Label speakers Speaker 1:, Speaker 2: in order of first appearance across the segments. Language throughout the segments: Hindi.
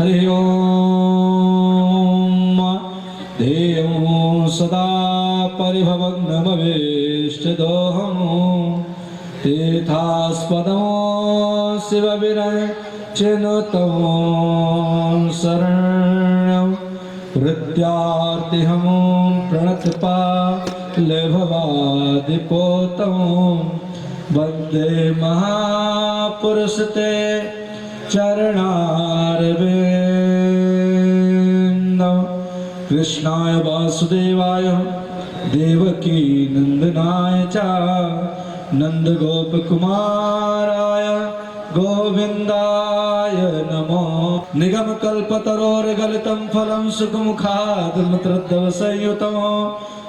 Speaker 1: हरि ओम देवं सदा परिभवग्नमवेष्टदोहं तीर्थास्पदं शिवविरय चिनुतं शरणं हृद्यार्तिहं प्रणतपालभवादिपोतं वन्दे महापुरुषते चरणारविन्दं कृष्णाय वासुदेवाय देवकी नंदनाय च नंदगोपकुमाराय गोविंदाय नमो। निगमकल्पतरोर्गलितं फलं सुखमुखादमृतद्रवसंयुतं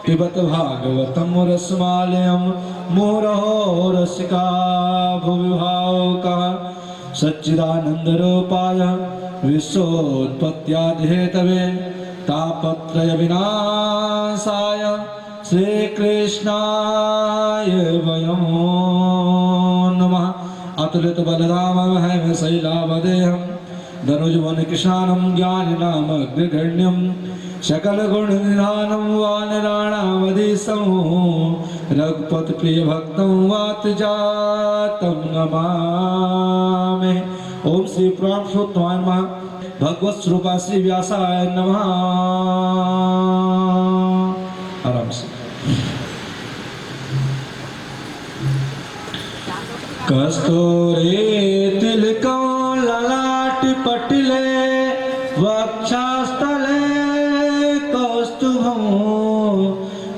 Speaker 1: पिबत भागवतं रसमालयं मुहुरहो रसिका भुवि भावुकाः सच्चिदानन्दरूपाय विश्वोत्पत्त्यादिहेतवे तापत्रय विनाशाय श्रीकृष्णाय वयं नमः। अतुलित बलधाममहं शैलावदेहं धनुजवन कृष्णानं ज्ञानिनामग्रगण्यं सकलगुणनिधानं वानराणामधीशं रघुपति प्रियभक्तं वातजातं नमामि। ओम श्री पुरुषोत्तमाय नमः। भगवत स्वरूपा श्री व्यासाय नमः। आराम से कस्तूरी तिलकों ललाट पटले वक्षस्थले कौस्तुभं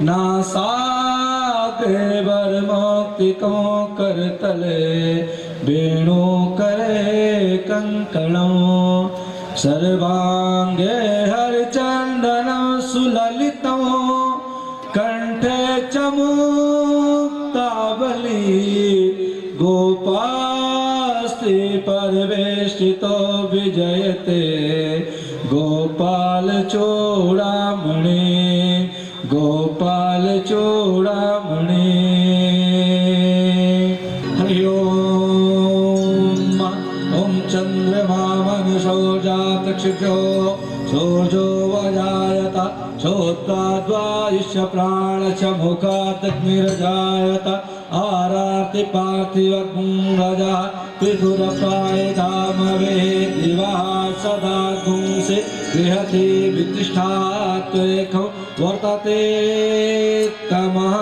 Speaker 1: नासाग्रे वरमौक्तिकों करतले वेणु करे कंकणं सर्वांगे हरिचंदनं सुललितं कंठे च मुक्तावली गोपास्ते परिवेष्टितो विजयते गोपाल चूड़ामणि गोपाल चूड़ामणि। हरि ओम। ओम चंद्रमा मनसो जात क्षिप्रो सूर्यो वजायत श्रोत्राद्वायुष्य प्राणश्च मुखात् अग्निर्जायत आराति पार्थिवग्रजा पितुरप्रायधामवे दिवा सदा गुंसे गृहति वितिष्ठात्वेकं वर्तते तमः।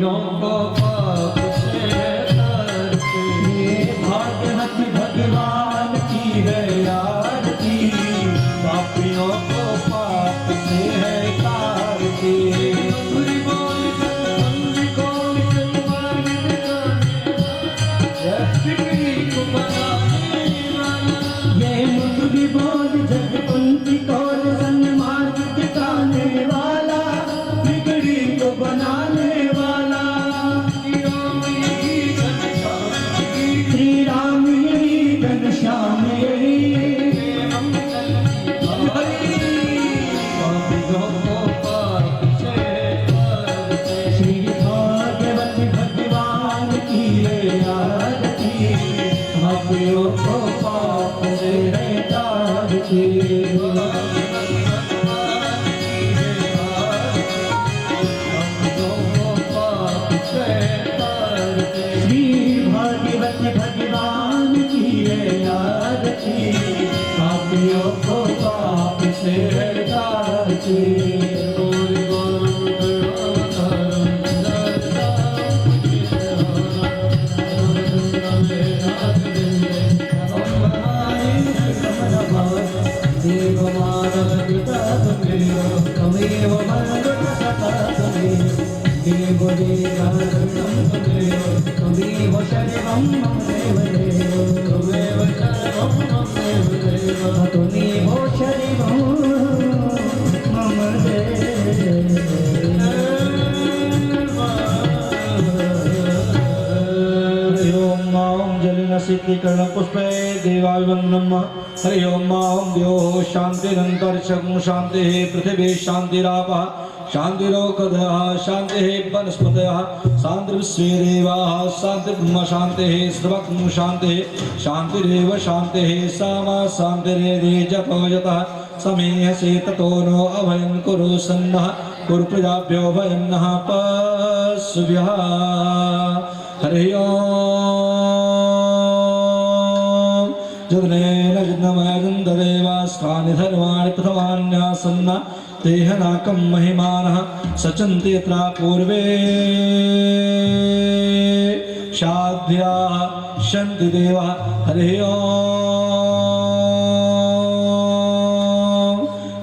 Speaker 1: पापियों को पाप से तरते। भाग्यवत भगवान की है आरती, पापियों को पाप से है तारती। ये मुर्गी बोल जगपंथी कौन सन्मार्ग दिखाने वाला, बिगड़ी को बनाने वाला। श्री राम यही घनश्याम यही, श्री भागवत भगवान की आरती, पापियों को पाप से है तारती। श्री भागवत भगवान की आरती, पापियों को पाप से है तारती। देव मानव पिता तुमेव, तमेव मानव सता तुमेव, देव देवानंदं तुमेव, तमेव शरणं मम देवदेव, तमेव शरणं मम देवदेव, तमेव शरणं मम देवदेव। सिद्धीकरण पुष्पे देवाभिवंदनम। हरि ओम ओम द्यो शांतिरंतरिक्षं शांति पृथिवी शांतिरापः शांतिरोकधयः शांति वनस्पतयः शांतिर्विश्वे देवाः शांतिर्ब्रह्म शांतिः सर्वज्ञ शांतिः शांतिरेव शांतिः सामा शांतिरेधि जतो यतः समेहसे ततो नो अभयं कुरु सन्नः कुरु प्रजाभ्यो भयं नः पशुभ्यः। हरि ओम जदनेन जन्मयजन्तदेवास्कानि धर्माणि प्रथमान्यासन्न तेह नाकं महिमानः सचन्ते यत्र पूर्वे शाध्याः शन्ति देवाः। हरि ओम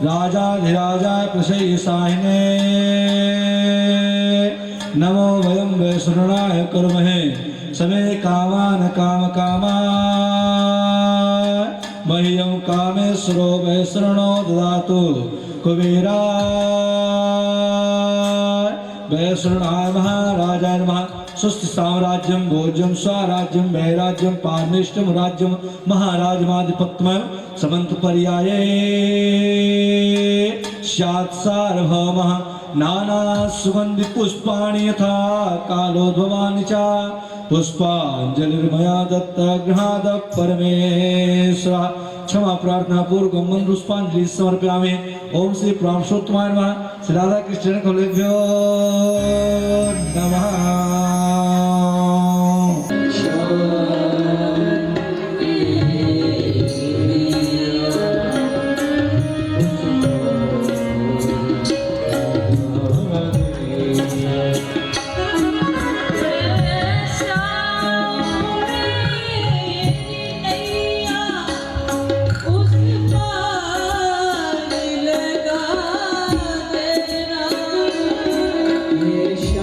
Speaker 1: राजाधिराजाय प्रसेयसाहिने नमो वयं वैष्णवाय कुर्महे समे कामान काम कामाय मह्यं कामेश्वरो वैष्णवो ददातु कुबेराय वैष्णवाय महाराजाय नमः। स्वस्ति साम्राज्यं भोज्यं स्वराज्यं वैराज्यं पारमेष्टं राज्यं महाराजमाधिपत्यमय समन्त पर्याये स्यात् सार्वभौमः। नाना सुगंधि पुष्पाणि यथा कालोद्भवानि च पुष्पांजलिर्मया दत्त गृहाद परमेश्वर। क्षमा प्रार्थना पूर्वकं मंत्र पुष्पांजलि समर्पयामि। ओम श्री पुरुषोत्तमाय नमः। श्री राधा कृष्ण कुलेभ्यो नमः।
Speaker 2: Krishna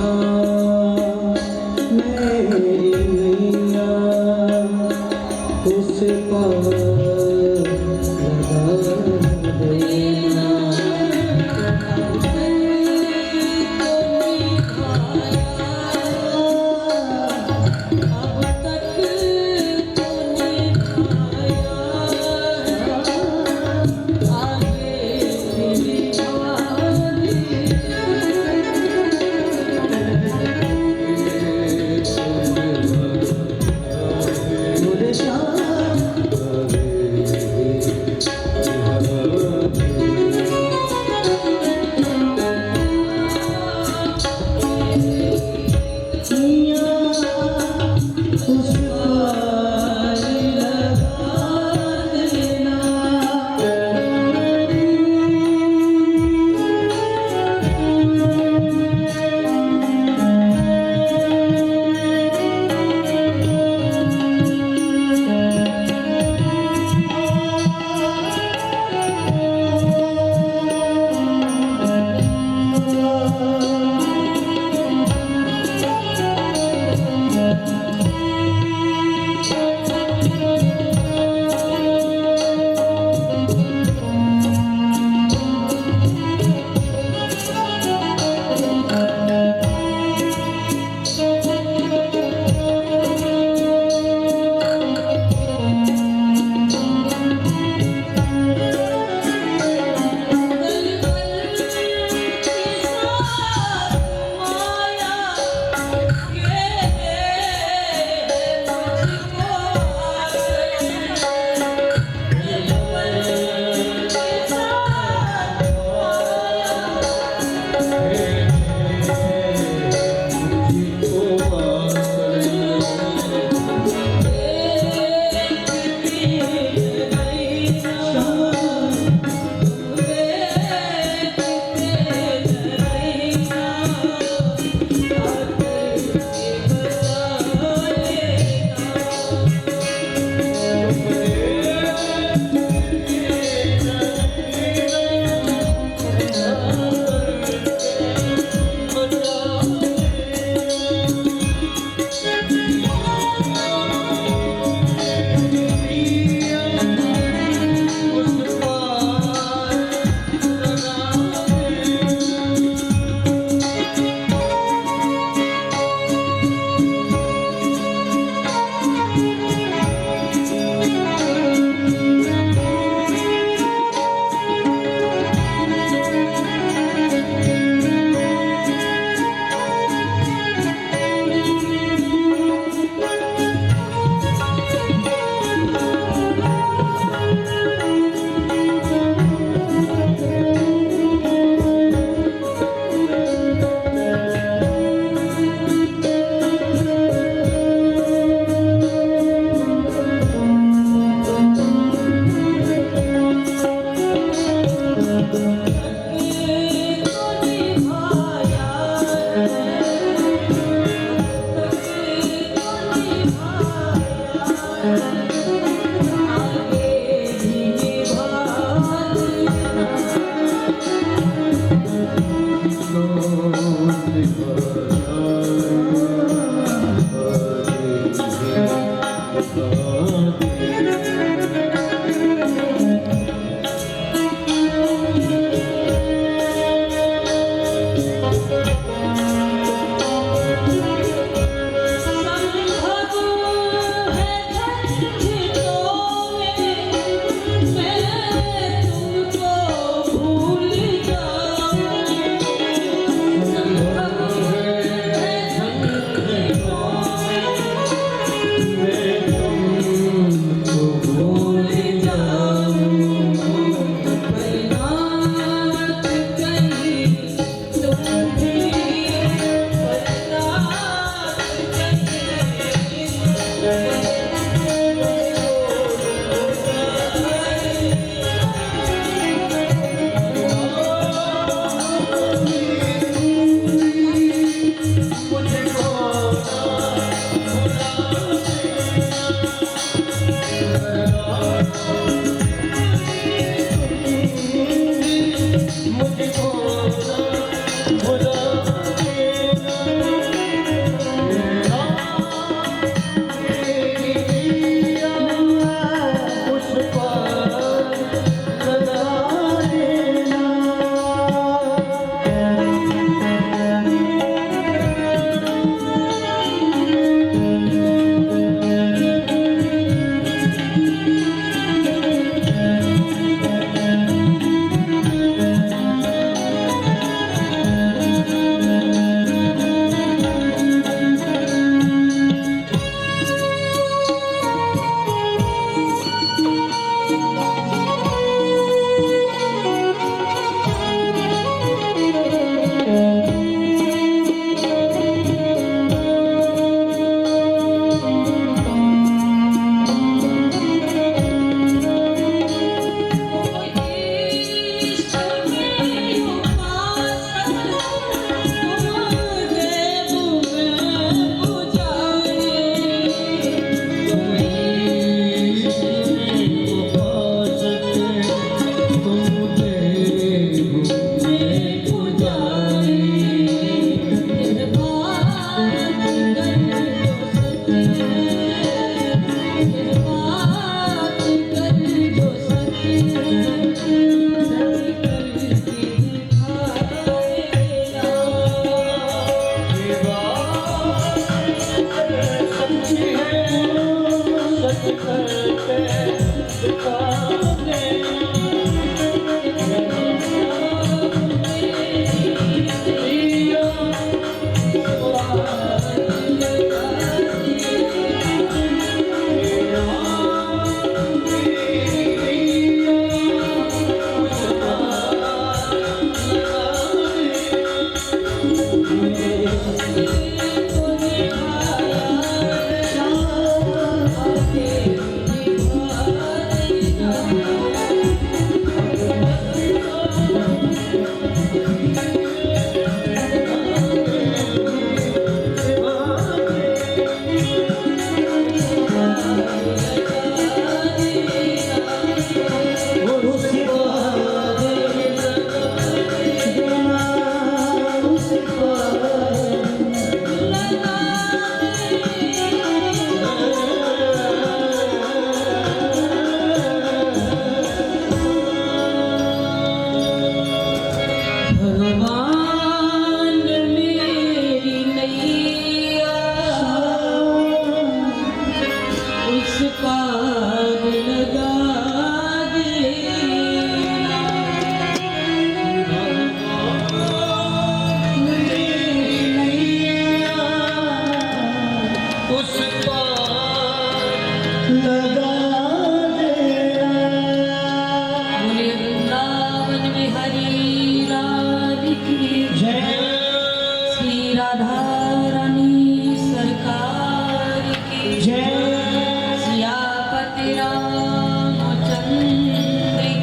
Speaker 2: राधा रानी सरकार की
Speaker 1: जय
Speaker 2: सियापति रामचंद्र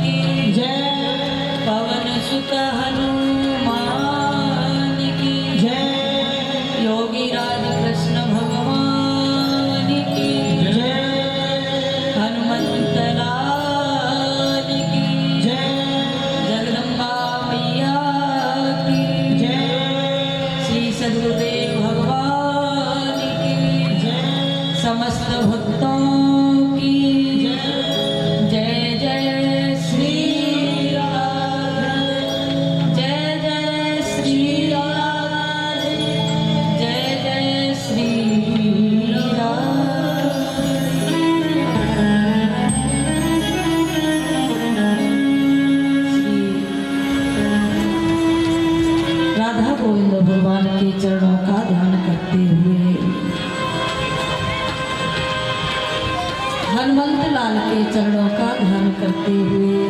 Speaker 2: की
Speaker 1: जय
Speaker 2: पवन सुत हनुमान की
Speaker 1: जय
Speaker 2: योगी राज कृष्ण भगवान की
Speaker 1: जय
Speaker 2: हनुमंत लाल की
Speaker 1: जय
Speaker 2: जगदम्बा मैया की
Speaker 1: जय
Speaker 2: श्री सद्गुरुदेव भगवान की समस्त भक्तों की जय जय श्री राधे जय जय श्री राधे जय जय श्री राधा गोविंद भगवान के चरणों का ध्यान करते हुए हनुमंत लाल के चरणों का ध्यान करते हुए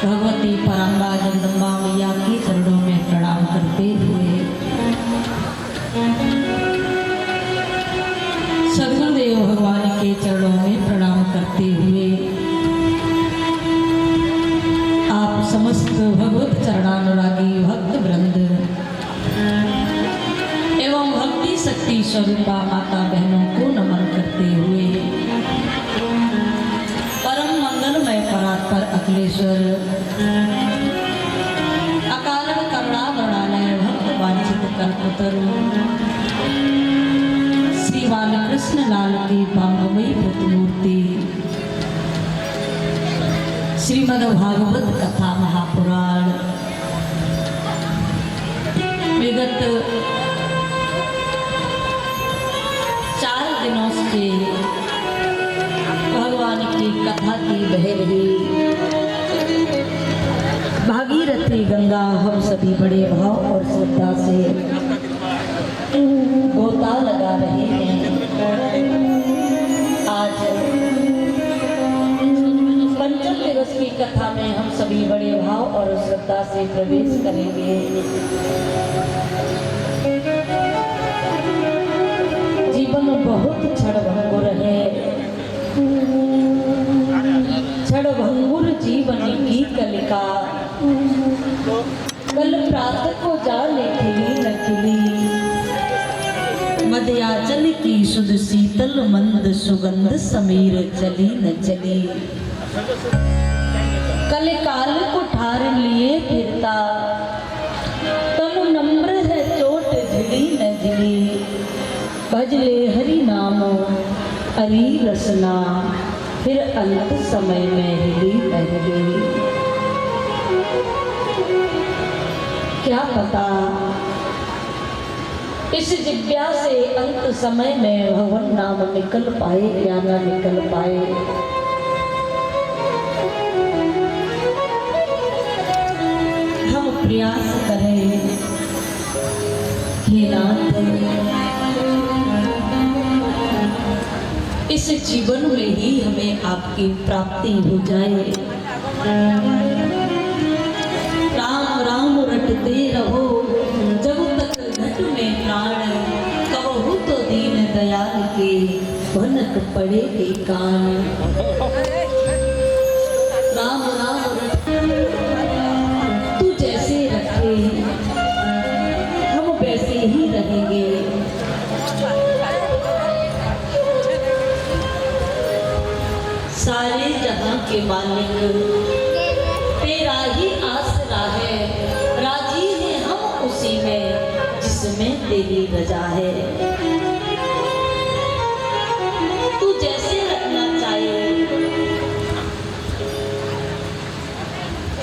Speaker 2: भगवती परम्बा जगदम्बा मैया के चरणों में प्रणाम करते हुए सद्गुरुदेव भगवान के चरणों में प्रणाम करते हुए आप समस्त भगवत चरणानुरागी भक्त वृंद एवं भक्ति शक्ति स्वरूपा माता बहनों को नमन करते हुए परम मंगलमय परात्पर अखिलेश्वर अकाल करुणा वरणालय भक्त वांछित कल्पतरु श्री बालकृष्ण लाल की भांगमयी प्रतिमूर्ति श्रीमद्भागवत कथा महापुराण विगत 4 दिनों से भगवान की कथा की बह रही भागीरथी गंगा हम सभी बड़े भाव और श्रद्धा से गोता लगा रहे हैं। आज पंचम दिवस की कथा में हम सभी बड़े भाव और श्रद्धा से प्रवेश करेंगे। जीवन बहुत क्षणभंगुर है, क्षणभंगुर जीवन की कलिका कल प्रातः को जाने खिली न खिली मध्याचल की सुध शीतल मंद सुगंध समीर चली न चली कल काल को ठार लिए फिरता तनु नम्र है चोट झिली न झिली भजले हरि नाम हरि रसना फिर अंत समय में हिली न हिली। क्या पता इस जिज्ञा से अंत समय में भगवान नाम निकल पाए या न निकल पाए। हम प्रयास करें हे नाथ इस जीवन में ही हमें आपकी प्राप्ति हो जाए। राम राम रटते रहो जब तक घट में प्राण कबहू तो दीन दयाल के भनक पड़े के कान। राम राम तू जैसे रखे हम वैसे ही रहेंगे। सारे जहां के मालिक तेरा ही आसरा है, राजी हैं हम उसी में जिसमें तेरी रजा है। तू जैसे रखना चाहे,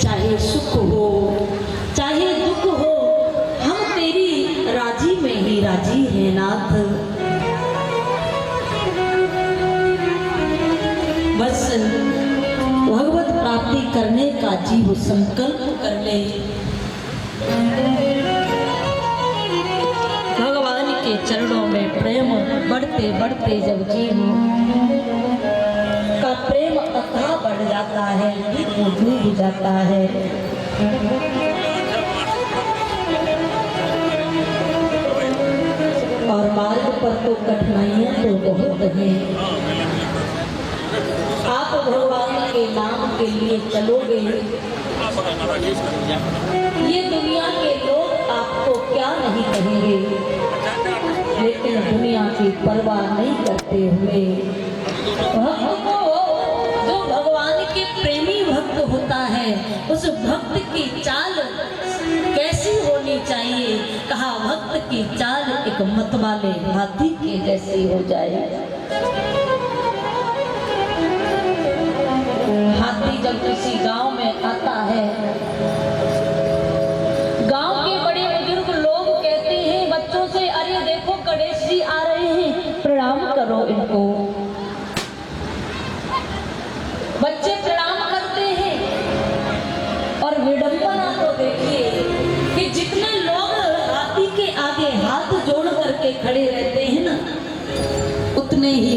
Speaker 2: चाहे सुख हो चाहे दुख हो, हम तेरी राजी में ही राजी है नाथ। बस भगवत प्राप्ति करने का जीव संकल्प कर ले। भगवान के चरणों में प्रेम बढ़ते बढ़ते जब जीव का प्रेम अथाह बढ़ जाता है, वो डूब जाता है। तो कठिनाइयाँ तो बहुत हैं। आप भगवान के नाम के लिए चलोगे, ये दुनिया के लोग आपको क्या नहीं कहेंगे, लेकिन दुनिया की परवाह नहीं करते हुए भक्त को, जो भगवान के प्रेमी भक्त होता है, उस भक्त की चाल कैसी होनी चाहिए? कहा भक्त की चाल एक मतवाले हाथी के जैसी हो जाए। हाथी जब किसी गांव में आता है, गांव के बड़े बुजुर्ग लोग कहते हैं बच्चों से, अरे देखो गणेश जी आ रहे हैं, प्रणाम करो इनको। बच्चे प्रणाम करते हैं और विडंबना तो देखिए कि जितने लोग हाथी के आगे हाथ जोड़ करके खड़े रहते हैं ना, उतने ही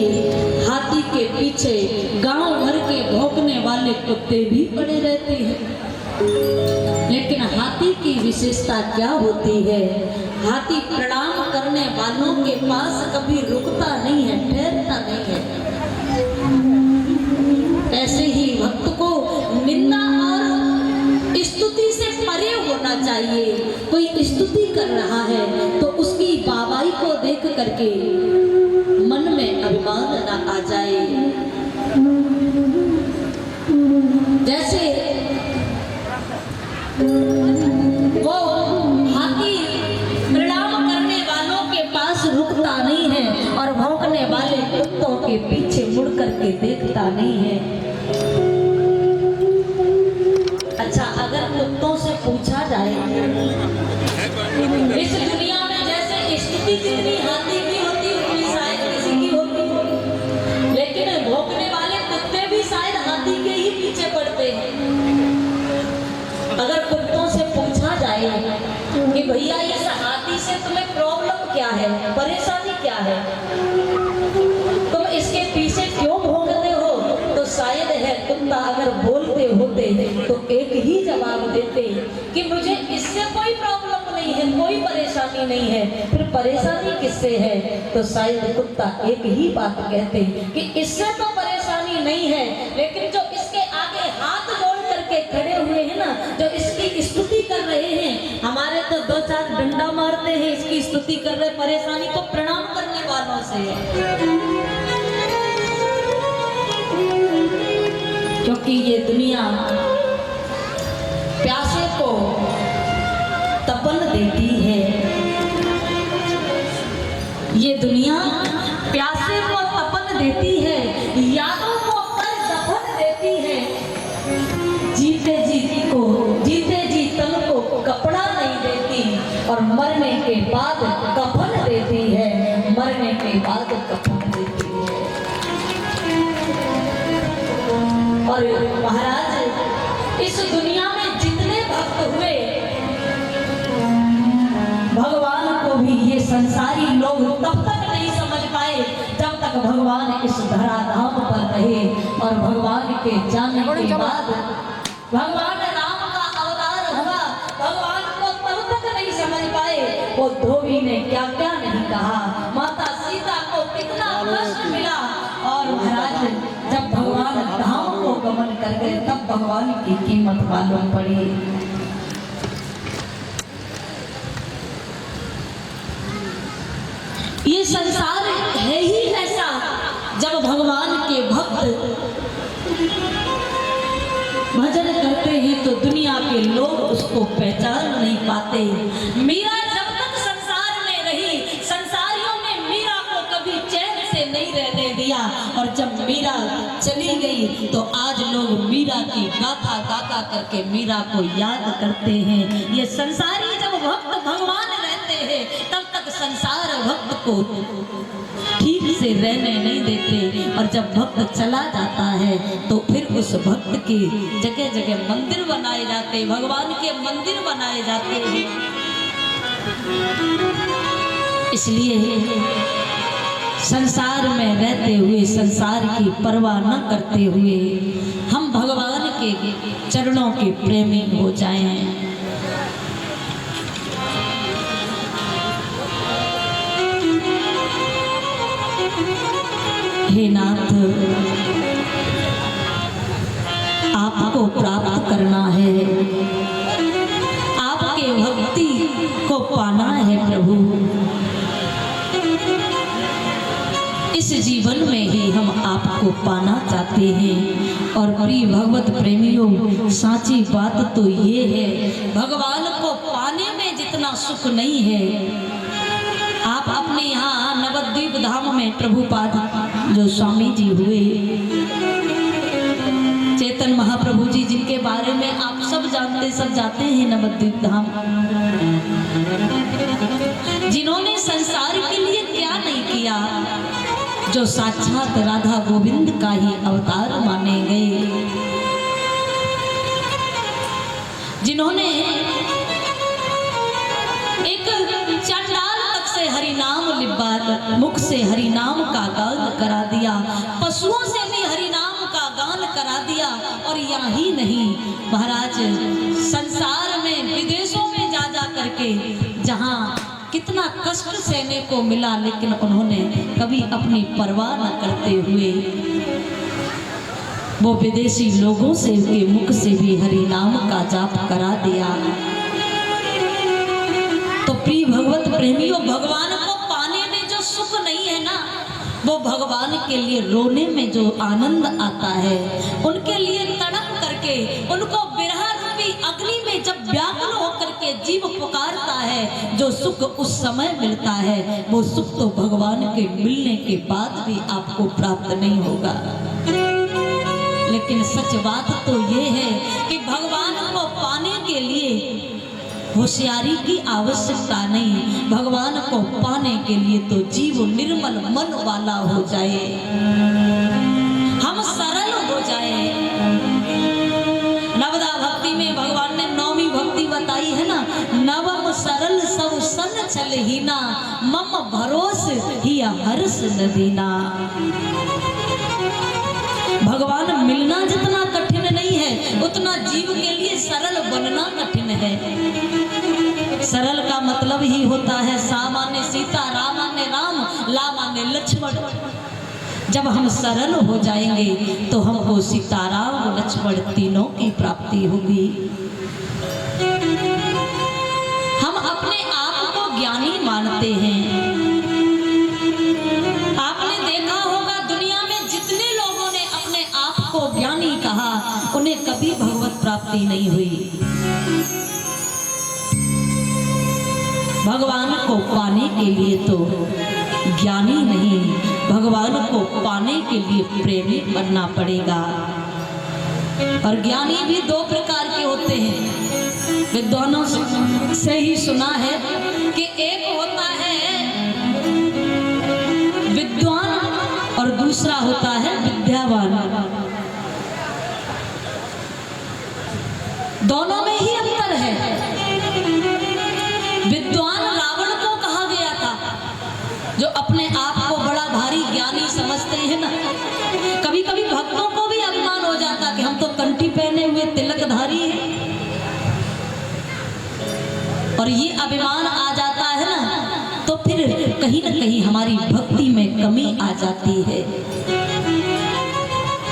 Speaker 2: हाथी के पीछे गांव भर के भौंकने वाले कुत्ते भी पड़े रहते हैं। लेकिन हाथी की विशेषता क्या होती है? हाथी प्रणाम करने वालों के पास कभी रुकता नहीं है, ठहरता नहीं है। ऐसे ही भक्त को निंदा और स्तुति से परे होना चाहिए। कोई स्तुति कर रहा है तो उसकी वाहवाही को देख करके मन में अभिमान न आ जाए। जैसे वो हाथी प्रणाम करने वालों के पास रुकता नहीं है और भौंकने वाले कुत्तों के पीछे मुड़ करके देखता नहीं है। अच्छा, अगर कुत्तों से पूछा जाए इस दुनिया में जैसे स्तुति जितनी हाथी की होती उतनी शायद किसी की होती, लेकिन भौंकने वाले कुत्ते भी शायद हाथी के ही पीछे पड़ते हैं। अगर कुत्तों से पूछा जाए कि भैया इस हाथी से तुम्हें प्रॉब्लम क्या है, परेशानी क्या है, तुम इसके पीछे क्यों भौंकते हो, तो शायद है कुत्ता अगर बोलते होते तो एक ही जवाब देते कि मुझे इससे कोई प्रॉब्लम नहीं है, कोई परेशानी नहीं है। फिर परेशानी किससे है? तो शायद कुत्ता एक ही बात कहते कि इससे तो परेशानी नहीं है, लेकिन जो इसके आगे हाथ जोड़ करके खड़े हुए हैं ना, जो इसकी स्तुति कर रहे हैं, हमारे तो दो चार डंडा मारते हैं, इसकी स्तुति कर रहे, परेशानी तो प्रणाम करने वालों से है। क्योंकि ये दुनिया प्यासे को तपन देती है, ये दुनिया प्यासे को तपन देती है, यादों को कर दफन देती है, जीते जी तन को कपड़ा नहीं देती और मरने के बाद कफन देती है, मरने के बाद कफन देती है। और महाराज, इस दुनिया में जितने भक्त हुए, भगवान को भी ये संसारी लोग तब तक नहीं समझ पाए जब तक भगवान इस धराधाम पर रहे। और भगवान के जाने के बाद भगवान राम का अवतार हुआ, भगवान को तब तक नहीं समझ पाए। वो धोबी ने क्या क्या नहीं कहा, माता सीता को कितना कष्ट मिला। और महाराज, जब भगवान धाम को गमन कर गए तब भगवान की कीमत मालूम पड़ी। ये संसार है ही ऐसा, जब भगवान के भक्त भजन करते हैं तो दुनिया के लोग उसको पहचान नहीं पाते। मीरा जब तक संसार में रही, संसारियों ने मीरा को कभी चैन से नहीं रहने दिया, और जब मीरा चली गई तो आज लोग मीरा की गाथा गाथा करके मीरा को याद करते हैं। ये संसारी जब भक्त भगवान रहते हैं तब तक संसार भक्त को ठीक से रहने नहीं देते, और जब भक्त चला जाता है तो फिर उस भक्त के जगह जगह मंदिर बनाए जाते, भगवान के मंदिर बनाए जाते हैं। इसलिए संसार में रहते हुए, संसार की परवाह न करते हुए हम भगवान के चरणों के प्रेमी हो जाएं। हे नाथ, आपको प्राप्त करना है, आपके भक्ति को पाना है प्रभु। इस जीवन में ही हम आपको पाना चाहते हैं। और प्रिय भगवत प्रेमियों, साची बात तो ये है, भगवान को पाने में जितना सुख नहीं है, आप अपने यहाँ नवद्वीप धाम में प्रभुपाद जो स्वामी जी हुए, चेतन महाप्रभु जी, जिनके बारे में आप सब जानते, सब जाते हैं नवद्वीप धाम, जिन्होंने संसार के लिए क्या नहीं किया, जो साक्षात राधा गोविंद का ही अवतार माने गए, जिन्होंने एक चंडाल तक से हरि नाम लिब्बा, मुख से हरि नाम का गान करा दिया, पशुओं से भी हरि नाम का गान करा दिया। और यही नहीं महाराज, संसार में विदेशों में जा जा करके जहाँ कितना कष्ट सहने को मिला, लेकिन उन्होंने कभी अपनी परवाह न करते हुए वो विदेशी लोगों से के मुख से भी हरि नाम का जाप करा दिया। तो प्रिय भगवत प्रेमियों, भगवान को पाने में जो सुख नहीं है ना, वो भगवान के लिए रोने में जो आनंद आता है, उनके लिए तड़प करके, उनको विरह रूपी अग्नि में जब व्याकुल होकर के जीव पुकारता है, जो सुख उस समय मिलता है, वो सुख तो भगवान के मिलने के बाद भी आपको प्राप्त नहीं होगा। लेकिन सच बात तो ये है कि भगवान को पाने के लिए होशियारी की आवश्यकता नहीं, भगवान को पाने के लिए तो जीव निर्मल मन वाला हो जाए, हम सरल हो जाए। नवदा भक्ति में भगवान ने नौवीं भक्ति बताई है ना, नवम सरल सब सन छल हीना, मम भरोस ही हर्ष नदीना। भगवान मिलना जितना कठिन नहीं है, उतना जीव के लिए सरल बनना कठिन है। सरल का मतलब ही होता है सामान्य सीता, रामान्य राम, लामान्य लक्ष्मण। जब हम सरल हो जाएंगे तो हमको सीता, राम, लक्ष्मण तीनों की प्राप्ति होगी। हम अपने आप को ज्ञानी मानते हैं। आपने देखा होगा दुनिया में जितने लोगों ने अपने आप को ज्ञानी कहा, उन्हें कभी भगवत प्राप्ति नहीं हुई। भगवान को पाने के लिए तो ज्ञानी नहीं, भगवान को पाने के लिए प्रेमी बनना पड़ेगा। और ज्ञानी भी दो प्रकार के होते हैं, विद्वानों से ही सुना है कि एक होता है विद्वान और दूसरा होता है विद्यावान। दोनों में ही अंतर है। विद्वान रावण को कहा गया था, जो अपने आप को बड़ा भारी ज्ञानी समझते हैं ना। कभी कभी भक्तों को भी अभिमान हो जाता कि हम तो कंठी पहने हुए तिलकधारी हैं, और ये अभिमान आ जाता है ना, तो फिर कहीं ना कहीं हमारी भक्ति में कमी आ जाती है।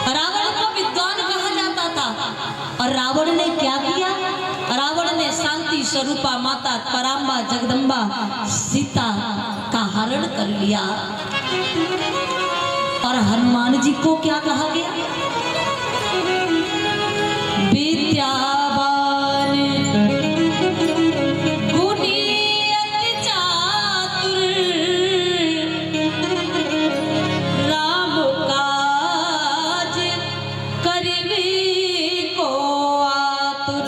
Speaker 2: रावण को विद्वान कहा जाता था, और रावण ने क्या किया? रावण ने शांति स्वरूपा माता पराम्बा जगदम्बा सीता का हरण कर लिया। और हनुमान जी को क्या कहा गया? विद्यावान गुणी अति चातुर, राम काज करिबे को आतुर।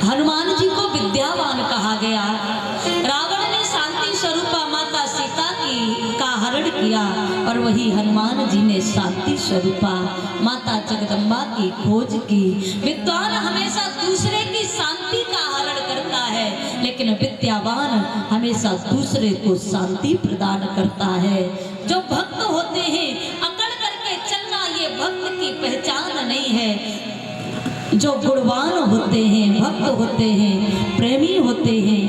Speaker 2: हनुमान जी को विद्यावान कहा गया। रावण ने शांति स्वरूपा माता सीता का हरण किया, और वही हनुमान जी ने शांति स्वरूपा माता जगदम्बा की खोज की। विद्वान हमेशा दूसरे की शांति का हरण करता है, लेकिन विद्यावान हमेशा दूसरे को शांति प्रदान करता है। जो भक्त होते हैं, अकड़ करके चलना ये भक्त की पहचान नहीं है। जो गुणवान होते हैं, भक्त होते हैं, प्रेमी होते हैं,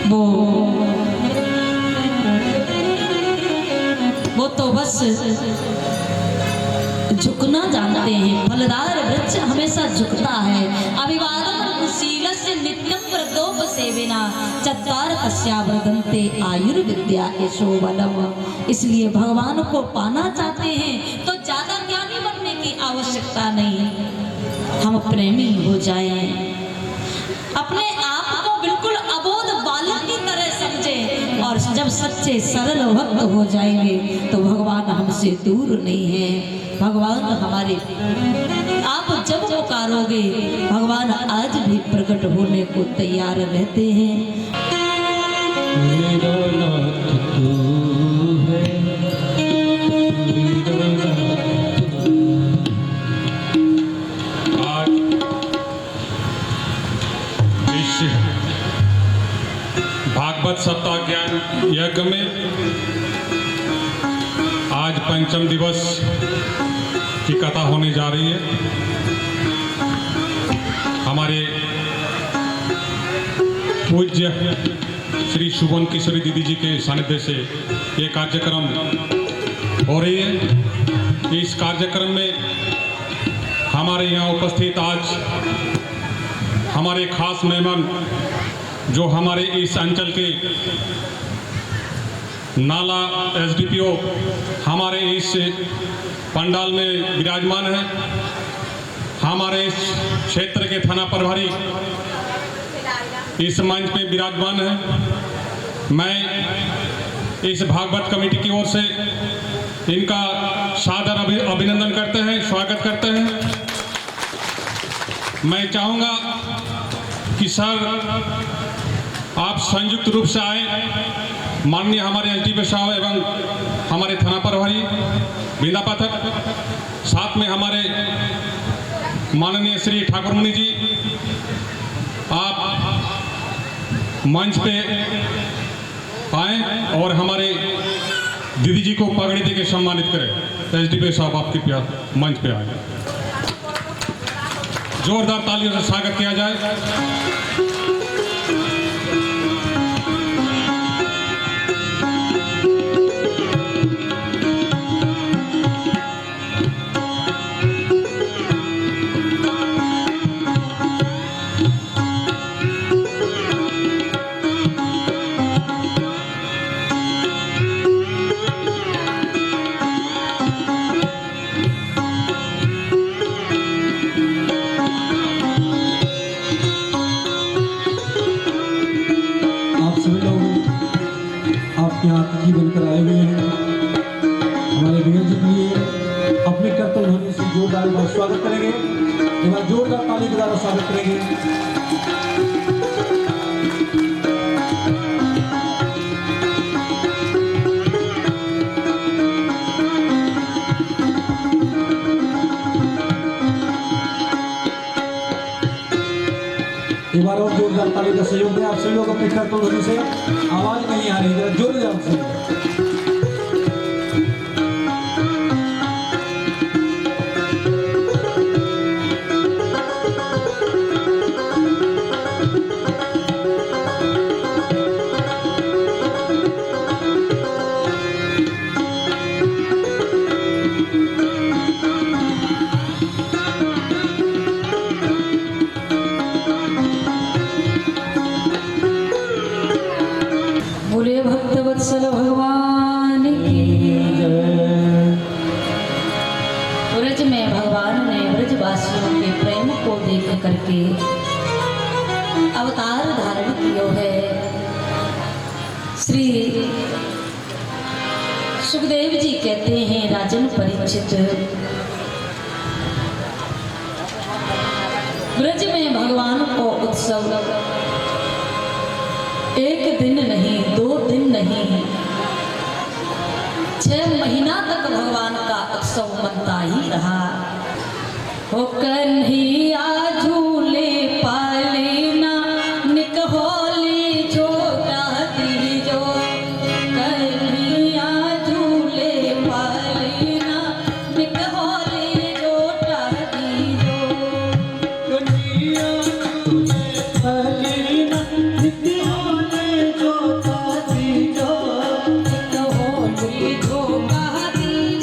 Speaker 2: वो बस झुकना जानते हैं। फलदार वृक्ष हमेशा झुकता है। अभिवादन शीलस्य नित्यम प्रदोप सेविना चत्वार कस्या वर्धन्ते आयुर्विद्या यशो बलम। इसलिए भगवान को पाना चाहते हैं तो ज्यादा ज्ञानी बनने की आवश्यकता नहीं, हम प्रेमी हो जाएं, अपने आप को बिल्कुल अबोध बालक की तरह समझें, और जब सच्चे सरल भक्त हो जाएंगे तो भगवान हमसे दूर नहीं है। भगवान हमारे, आप जब पुकारोगे भगवान आज भी प्रकट होने को तैयार रहते हैं।
Speaker 1: मेरा नाथ तू है, मेरा नाथ तू।
Speaker 3: आज इस भागवत सप्ताह ज्ञान यज्ञ में आज पंचम दिवस की कथा होने जा रही है। हमारे पूज्य श्री शुभन किशोरी दीदी जी के सानिध्य से ये कार्यक्रम हो रही है। इस कार्यक्रम में हमारे यहाँ उपस्थित आज हमारे खास मेहमान जो हमारे इस अंचल के नाला एसडीपीओ हमारे इस पंडाल में विराजमान है, हमारे इस क्षेत्र के थाना प्रभारी इस मंच पे विराजमान है। मैं इस भागवत कमेटी की ओर से इनका सादर अभिनंदन करते हैं, स्वागत करते हैं। मैं चाहूँगा कि सर आप संयुक्त रूप से आए, माननीय हमारे एसडीपीओ साहब एवं हमारे थाना प्रभारी बीना पाठक, साथ में हमारे माननीय श्री ठाकुर मुनि जी, आप मंच पे आए और हमारे दीदी जी को पगड़ी देकर सम्मानित करें। एसडीपीओ साहब आप कृपया मंच पे आए, जोरदार तालियों से स्वागत किया जाए।
Speaker 1: आपके बनकर आए हुए हैं, हमारे भैया जी के लिए अपने कर्तव्य ध्वनि से जोरदार स्वागत करेंगे। एक बार जोरदार ताली के द्वारा स्वागत करेंगे। एक बार और जोरदार ताली का सहयोग दें। आप सभी लोग अपने कर्तव्य ध्वनि से, आवाज नहीं आ रही, जरा जोरदार से।
Speaker 2: बोले भक्तवत्सल भगवान की। ब्रज में भगवान ने ब्रजवासियों के प्रेम को देख करके अवतार धारण किया है। श्री सुखदेव जी कहते हैं, राजन परीक्षित, ब्रज में भगवान को उत्सव एक दिन नहीं, 2 दिन नहीं, 6 महीना तक भगवान का उत्सव मनता ही रहा। हो कन्हैया झूले पाले ना निक होली जो गाती जो, कन्हैया झूले पाले ना निक होली जो गाती जो,
Speaker 1: कन्हैया झूले पाले ना निक होली जो गाती जो,
Speaker 2: निक होली जो गाती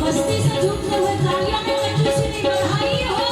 Speaker 2: मस्ती से झूमते हुए तालियां में कंजूसी नहीं बढ़ाई हो।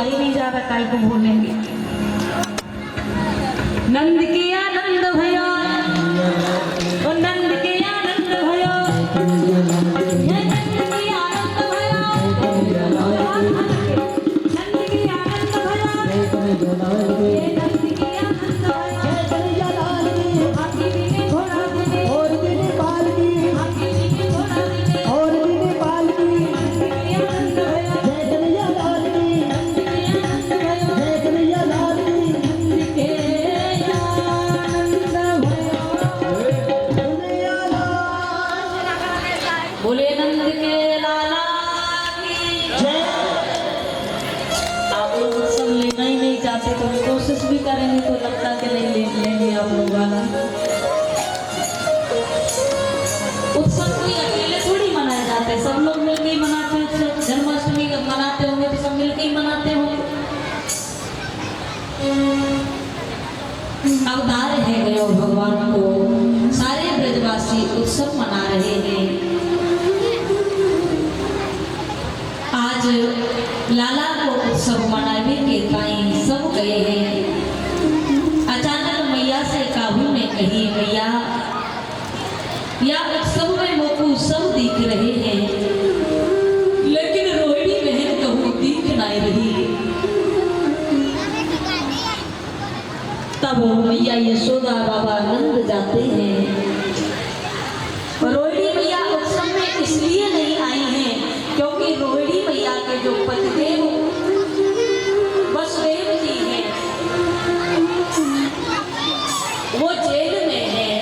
Speaker 2: ही नहीं जा रहा, काय को बोलेंगे। नंद के आनंद भयो, ओ नंद के आनंद भयो, हे नंद के आनंद भयो, नंद के आनंद भयो, हे नंद के आनंद भयो, हाथी बिने घोड़ा बिने, और बिने बाल की, हाथी बिने घोड़ा बिने, और बिने बाल की, नंद के आनंद भयो, जय कन्हैया लाल की, नंद के आनंद भयो, जय कन्हैया लाल की, नंद के बोले नंद के लाला की जय। आप लोग उत्सव लेना ही नहीं चाहते तो कोशिश भी करेंगे तो लगता कि नहीं ले लेंगे आप लोग वाला। उत्सव कोई अकेले थोड़ी मनाए जाते, सब लोग मिलकर ही मनाते हैं। जन्माष्टमी मनाते होंगे तो सब मिलकर ही मनाते होंगे। अवतार है गयो भगवान को, सारे ब्रजवासी उत्सव मना रहे हैं। आज लाला को उत्सव मनावे के ताई सब गए हैं। अचानक मैया से काबू में कही, मैया या उत्सव में मोकू सब दिख रहे हैं, लेकिन रोहिणी बहन कहूँ दिख नहीं रही। तब मैया यशोदा बाबा नंद जाते हैं। रोहिणी मैया उत्सव में इसलिए नहीं आई हैं क्योंकि रोहिणी मैया के जो पतिदेव वसुदेव जी हैं वो जेल में हैं,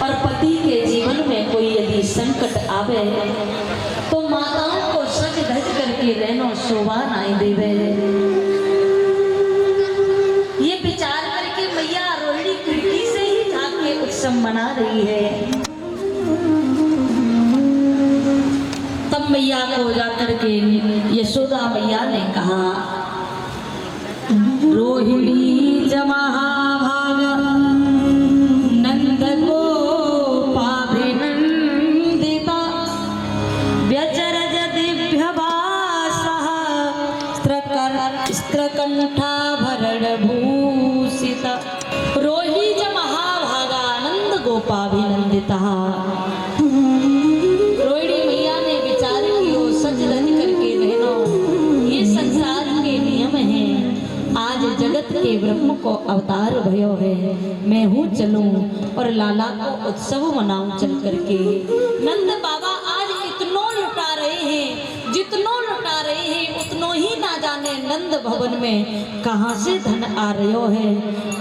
Speaker 2: और पति के जीवन में कोई यदि संकट आवे तो माताओं को सज धज करके रहनो शोभा नहीं देवे। ये विचार करके मैया रोहिणी खिड़की से ही झांक के उत्सव मना रही है। तब मैया को जाकर के यशोदा मैया ने कहा, रोहिणी जमहाभाग नंद को पाभिनंदिता व्यचरज दिव्यभासः स्त्रकंठाभरण भूषित। रोहिणी जमहाभागा नंद गोपाभिनंदिता। जगत के ब्रह्म को अवतार भयो है, मैं हूँ चलूं और लाला को उत्सव मनाऊं चल करके। नंद बाबा आज इतनो लुटा रहे हैं, जितनो लुटा रहे हैं उतनो ही ना जाने नंद भवन में कहाँ से धन आ रहो है।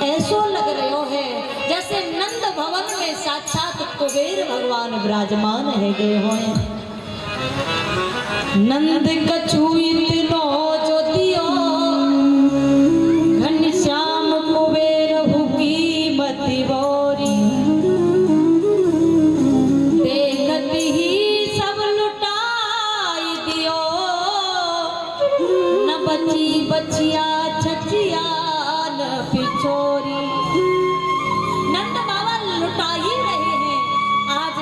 Speaker 2: ऐसो लग रहो है जैसे नंद भवन में साक्षात कुबेर भगवान विराजमान है गए होए। नंद कछु इतनो ज्योतियो श्याम कुबेर हुकी मति बोरी, देखत ही सब लुटाई दियो, न बची बचिया छचिया न पिछोरी। नंद बाबा लुटा ही रहे हैं। आज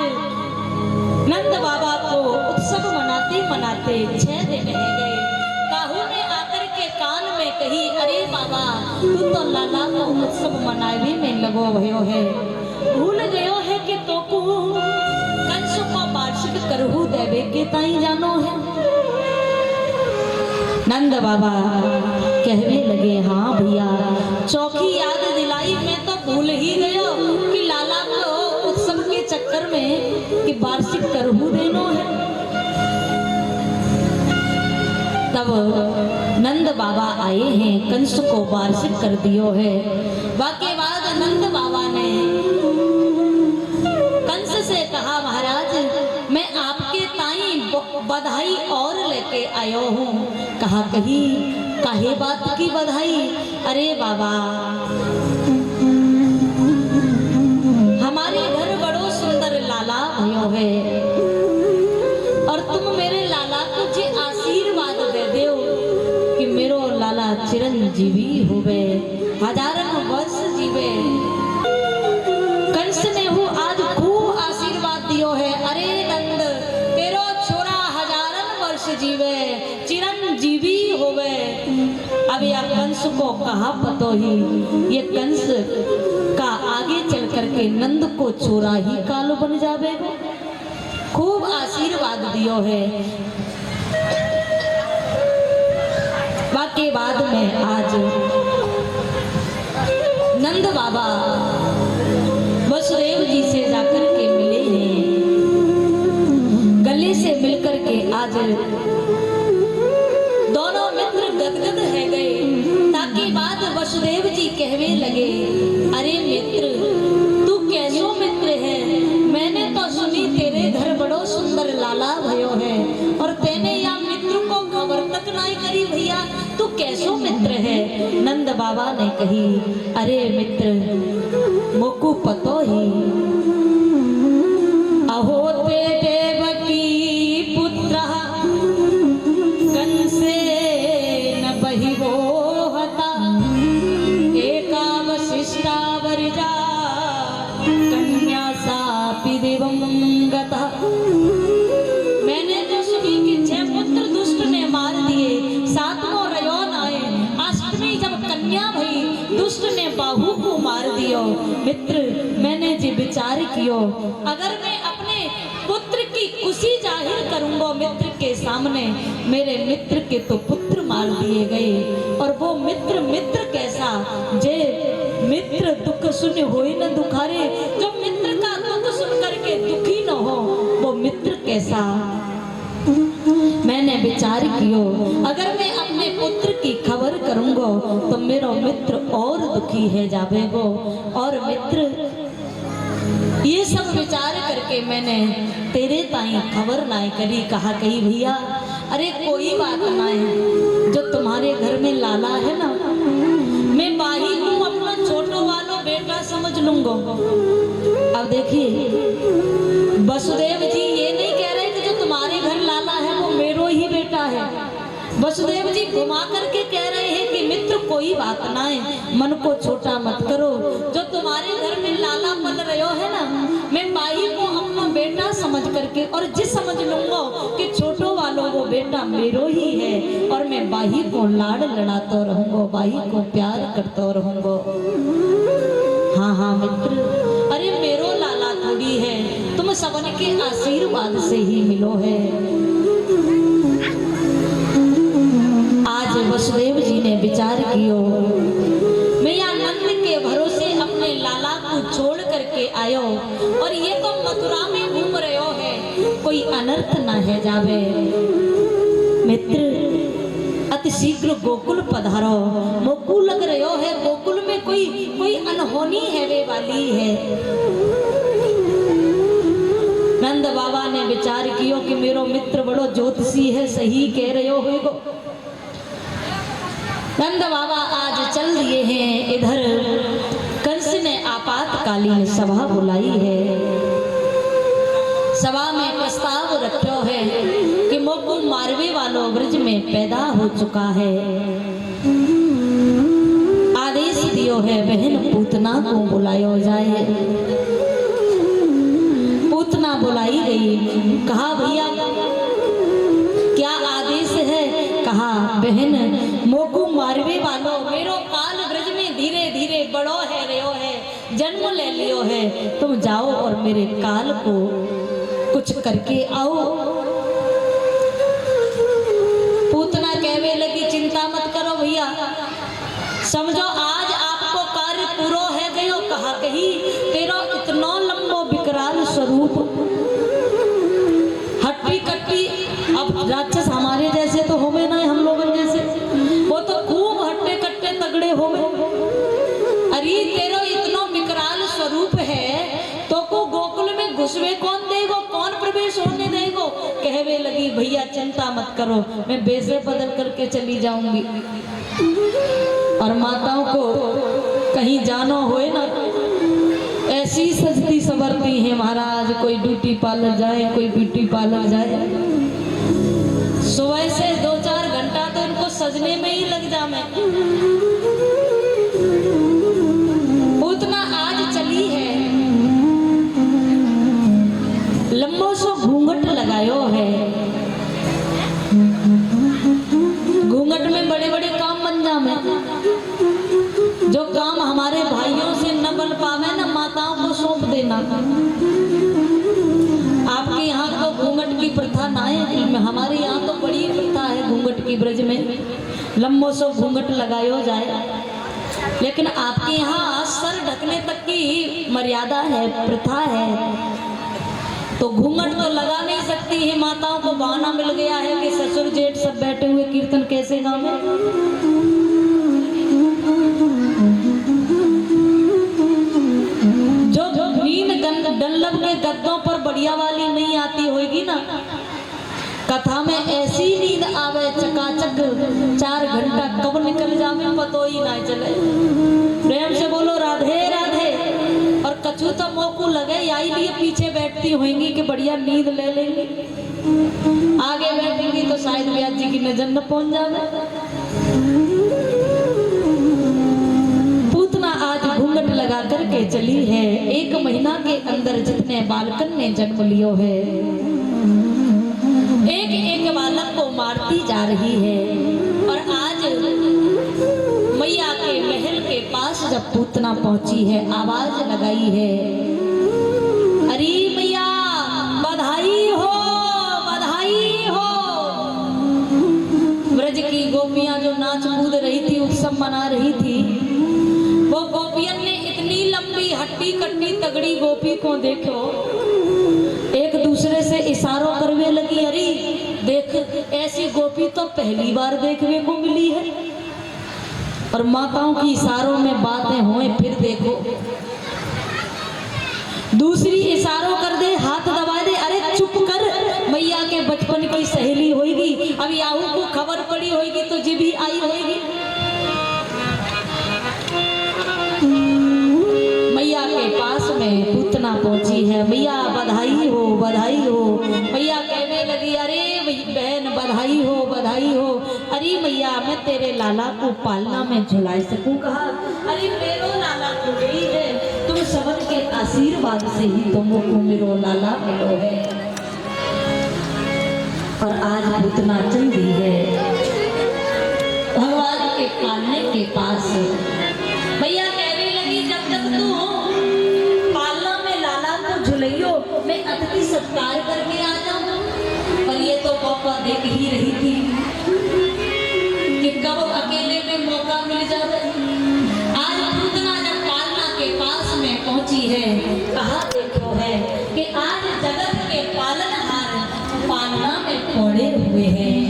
Speaker 2: नंद बाबा को उत्सव मनाते मनाते 6 दिन रह गए। काहू ने आकर के कान में कही, अरे बाबा तू तो लाला को उत्सव मनावे में लगो भयो है, भूल गयो है कि तो को कंस को वार्षिक करहु देवे के ताई जानो है। नंद बाबा कहने लगे, हाँ भैया चौकी याद दिलाई, मैं तो भूल ही गयो कि लाला को उत्सव के चक्कर में कि वार्षिक करहु देनो है। तब नंद बाबा आए हैं, कंस को वार्षिक कर दियो है। वाके बाद नंद बाबा ने कंस से कहा, महाराज मैं आपके ताई बधाई और लेके आयो हूँ। कहा कही काहे बात की बधाई? अरे बाबा हमारे घर बड़ो सुंदर लाला भयो है, और तुम मेरे लाला को जे आशीर्वाद दे दो कि मेरो लाला चिरंजीवी होवे, हजारन वर्ष जीवे। कंस ने हूँ आज खूब आशीर्वाद दियो है। अरे नंद तेरो छोरा हजारन वर्ष जीवे, चिरंजीवी जीवी हो गए। अब यह कंस को कहा पतो ही, ये कंस का आगे चल करके नंद को चोरा ही कालो बन जावे। खूब आशीर्वाद दियो है। बाकी बाद में आज नंद बाबा वसुदेव जी से जाकर के मिले हैं। गले से मिलकर के आज दोनों मित्र गदगद है गए। ताकि बाद वसुदेव जी कहवे लगे, अरे मित्र तू कैसो मित्र है? मैंने तो सुनी तेरे घर बड़ो सुंदर लाला भयो है और तेने या मित्र को खबर तक नहीं करी भैया, तू कैसो मित्र है? नंद बाबा ने कही, अरे मित्र मोकू पतो ही, अहो ते देवकी पुत्र कंसे न बहिवो हता, एका वशिष्ठा वरजा कन्या सापि दिवंगता। मैंने तो सुनी कि 6 पुत्र दुष्ट ने मार दिए, 7वां रयो नाए, अष्टमी जब कन्या भई दुष्ट ने बाहु को मार दियो। मित्र मैंने जी विचार कियो, अगर मैं अपने पुत्र की खुशी जाहिर करूंगा मित्र के सामने, मेरे मित्र के तो पुत्र मार दिए गए। और वो मित्र मित्र कैसा, जे मित्र दुख सुन होई न दुखारे, जो मित्र का दुख सुन करके दुखी न हो, वो मित्र कैसा। मैंने विचार कियो, अगर मैं अपने पुत्र की खबर करूंगा तो मेरा मित्र और दुखी है जावेगो। और मित्र ये सब विचार करके मैंने तेरे ताई खबर नाई करी। कहा कही भैया अरे कोई बात ना है, जो तुम्हारे घर में लाला है ना, मैं बाही को अपना छोटो वालो बेटा समझ लूंगा। अब देखिए वसुदेव जी ये नहीं कह रहे कि जो तुम्हारे घर लाला है वो मेरो ही बेटा है। वसुदेव जी घुमा करके कह रहे हैं कि मित्र कोई बात ना है, मन को छोटा मत करो। जो तुम्हारे घर में लाला पल रहे हो है ना, मैं बाई को अपना बेटा समझ करके और जिस समझ लूंगा कि छोटो वालों वो बेटा मेरो ही है, और मैं बाई को लाड़ लड़ाता रहूंगा, बाई को प्यार करता रहूंगा। हाँ हाँ मित्र, अरे मेरो लाला थोड़ी है, तुम सबन के आशीर्वाद से ही मिलो है। आज वसुदेव जी ने विचार कियो, मैं यहाँ नंद के भरोसे अपने लाला को छोड़ करके आयो, और ये तो मथुरा में घूम रहे हो है, कोई अनर्थ न है जावे। मित्र अति शीघ्र गोकुल पधारो, मोकू लग रहे हो है, गोकुल में कोई अनहोनी है वे वाली है। नंद बाबा ने विचार कियो कि मेरो मित्र बड़ो ज्योतिषी है, सही कह रहे हो गो। नंद बाबा आज चल दिए हैं इधर। कंस ने आपातकालीन सभा बुलाई है। सभा में प्रस्ताव रखो है कि मोकू मारवे वालों ब्रज में पैदा हो चुका है। आदेश दियो है बहन पूतना को बुलायो जाए। पूतना बुलाई गई। कहा भैया क्या आदेश है? कहा बहन मोकू मारवे वालों मेरो काल ब्रज में धीरे धीरे बड़ो है रहो है, जन्म ले लियो है, तुम जाओ और मेरे काल को कुछ करके आओ। पूतना कहवे लगी चिंता मत करो भैया, समझो आज आपको कार्य पूरा है गयो। कहा कही तेरा इतना लंबो विकराल स्वरूप, हट्टी कट्टी, अब राक्षस हमारे जैसे तो होवे ना, हम लोगों जैसे, वो तो खूब हट्टे कट्टे तगड़े होवे। अरे तेरा इतना विकराल स्वरूप है तो को गोकुल में घुसवे कौन देगो, कौन प्रवेश होने देगो? कहवे लगी भैया चिंता मत करो, मैं बेसे बदल करके चली जाऊंगी। और माताओं को कहीं जाना होए ना, ऐसी सजती संवरती है महाराज, कोई ब्यूटी पार्लर जाए, कोई ब्यूटी पार्लर जाए, सुबह से 2-4 घंटा तो इनको सजने में ही लग जाए। उतना आज चली है, लंबो सो घूंघट लगायो है, ना है। हमारे यहाँ तो बड़ी प्रथा है घूंघट की, ब्रज में लंबो सो घूंघट लगायो जाए, लेकिन आपके यहाँ सर ढकने तक की मर्यादा है, प्रथा है, तो घूंघट तो लगा नहीं सकती है। माताओं को बहाना मिल गया है कि ससुर जेठ सब बैठे हुए कीर्तन कैसे गावे। जो नींद डल्लब के गद्दों पर बढ़िया वाली नहीं आती होगी ना, कथा में ऐसी नींद आवे चकाचक 4 घंटा कब निकल जावे पतो ही ना चले। प्रेम से बोलो राधे राधे। और कछु तो मोकू लगे यही लिए पीछे बैठती होंगी कि बढ़िया नींद ले लेंगी, आगे बैठेंगी तो शायद व्यास जी की नजर न पहुंच जावे। पूतना आज घूंघट लगा करके चली है, 1 महीना के अंदर जितने बालकन ने जन्म लियो है, एक एक बालक को मारती जा रही है। और आज मैया के महल के पास जब पूतना पहुंची है, आवाज लगाई है, अरे मैया बधाई हो, बधाई हो। ब्रज की गोपियां जो नाच कूद रही थी, उत्सव मना रही थी, वो गोपियन ने इतनी लंबी हट्टी कट्टी तगड़ी गोपी को देखो, एक दूसरे से इशारों करने लगी, अरे देख ऐसी गोपी तो पहली बार देखने को मिली है। और माताओं की इशारों में बातें होए, फिर देखो दूसरी इशारों कर दे, हाथ दबा दे, अरे चुप कर, मैया के बचपन की सहेली होगी, अब याहू को खबर पड़ी होगी तो जी भी आई होगी। मैया के पास में पूतना पहुंची है, मैया बधाई हो, बधाई हो। मैया कहने लगी, अरे बहन बधाई हो, बधाई हो। अरे मैया मैं तेरे लाला को पालना में झुला सकूं कहा, अरे मेरो लाला को गई है, तुम सबन के आशीर्वाद से ही तुमको मेरो लाला मिलो है। और आज पूतना चल दी है भगवान के पालने के पास। मैया कहने लगी, जब तक तू पालना में लाला को झुलैयो मैं अतिथि सत्कार करके आ जाऊं। पर ये तो मौका देख ही रही थी कि कब अकेले में मौका मिल जाए। आज पूतना जब पालना के पास में पहुंची है, कहा देखो है कि आज जगत के पालनहार पालना में पड़े हुए हैं।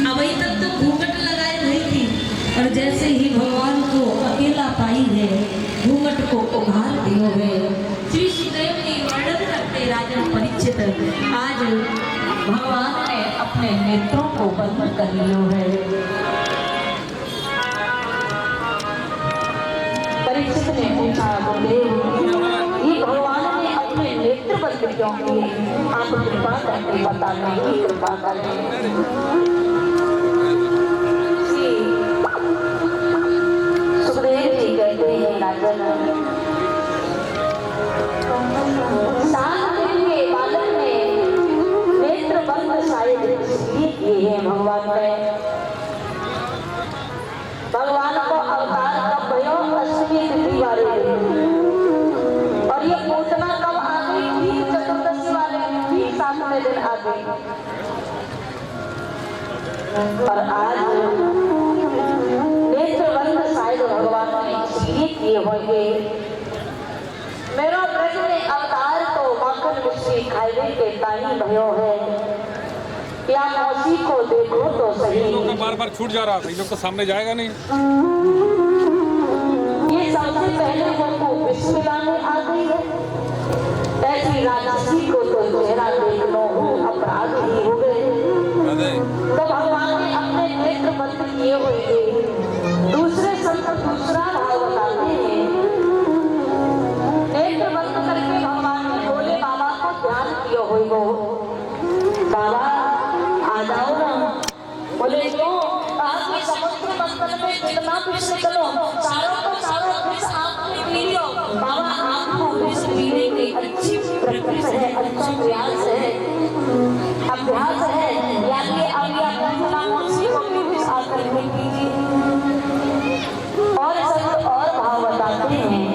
Speaker 2: अभी तक तो घूंघट लगाए रही थी, और जैसे ही भगवान को अकेला पाई है, घूंघट को उघार दियो है। श्री सुखदेव जी वर्णन करते राजा परीक्षित, आज भगवान ने अपने नेत्रों को बंद कर लियो है। परीक्षित ने पूछा, बोले ये भगवान ने अपने नेत्र बंद क्यों किए? आप कृपा करके बताने की कृपा करें। सुखदेव जी कहते हैं, राजन भगवान ने भगवान को अवतार कब भयो? 8वीं तिथि वाले, और ये पूतना कब आ गई थी? चतुर्दशी वाले ठीक 7वें दिन आ गई। और आज नेत्रबंद शायद भगवान ने इसलिए किए होंगे, मेरा ब्रज में अवतार तो माखन मिश्री खाए के ताही भयो है, या मौसी को देखो तो सही।
Speaker 3: बार बार छूट जा रहा था, इन लोग तो सामने जाएगा नहीं।
Speaker 2: ये सबसे पहले वो विश्व मिलाने आ गई है, ऐसी राजसी को तो चेहरा देख लो अपराध ही हो गए। तो भगवान ने अपने नेत्र बंद किए हुए। दूसरे संत दूसरा भाव बताते हैं, नेत्र बंद करके भगवान ने भोले बाबा को ध्यान किए हुए हो, बाबा आ जाओ ना। बोले तो आपके समुद्र मंथन में कितना विष निकलो, सारों को सारों विष आपने पी लो। बाबा आपको विष पीने की अच्छी प्रैक्टिस है, अच्छा प्रयास है, अभ्यास है, यानी अब या को विष आकर के कीजिए। और संत और भाव बताते हैं,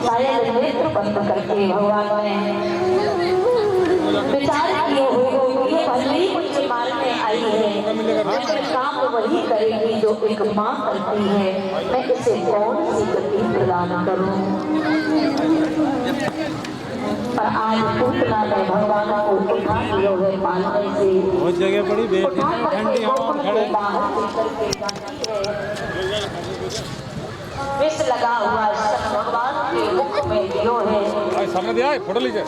Speaker 2: शायद नेत्र बंद करके मेरे भगवान ने विचार किए हुए ये भले ही मुझे मारने आई है, लेकिन काम वही करेगी जो एक माँ करती है। मैं इसे कौन सी गति प्रदान करूं? पर आज पूतना ने भगवान को उठा लिया हुए पालने से
Speaker 4: बहुत जगह पड़ी ठंडी हवा में खड़े
Speaker 2: बाहर निकल के जाती है। विष लगा हुआ सन भगवान के मुख में दियो है।
Speaker 4: सामने दिया है फोटो लीजिए।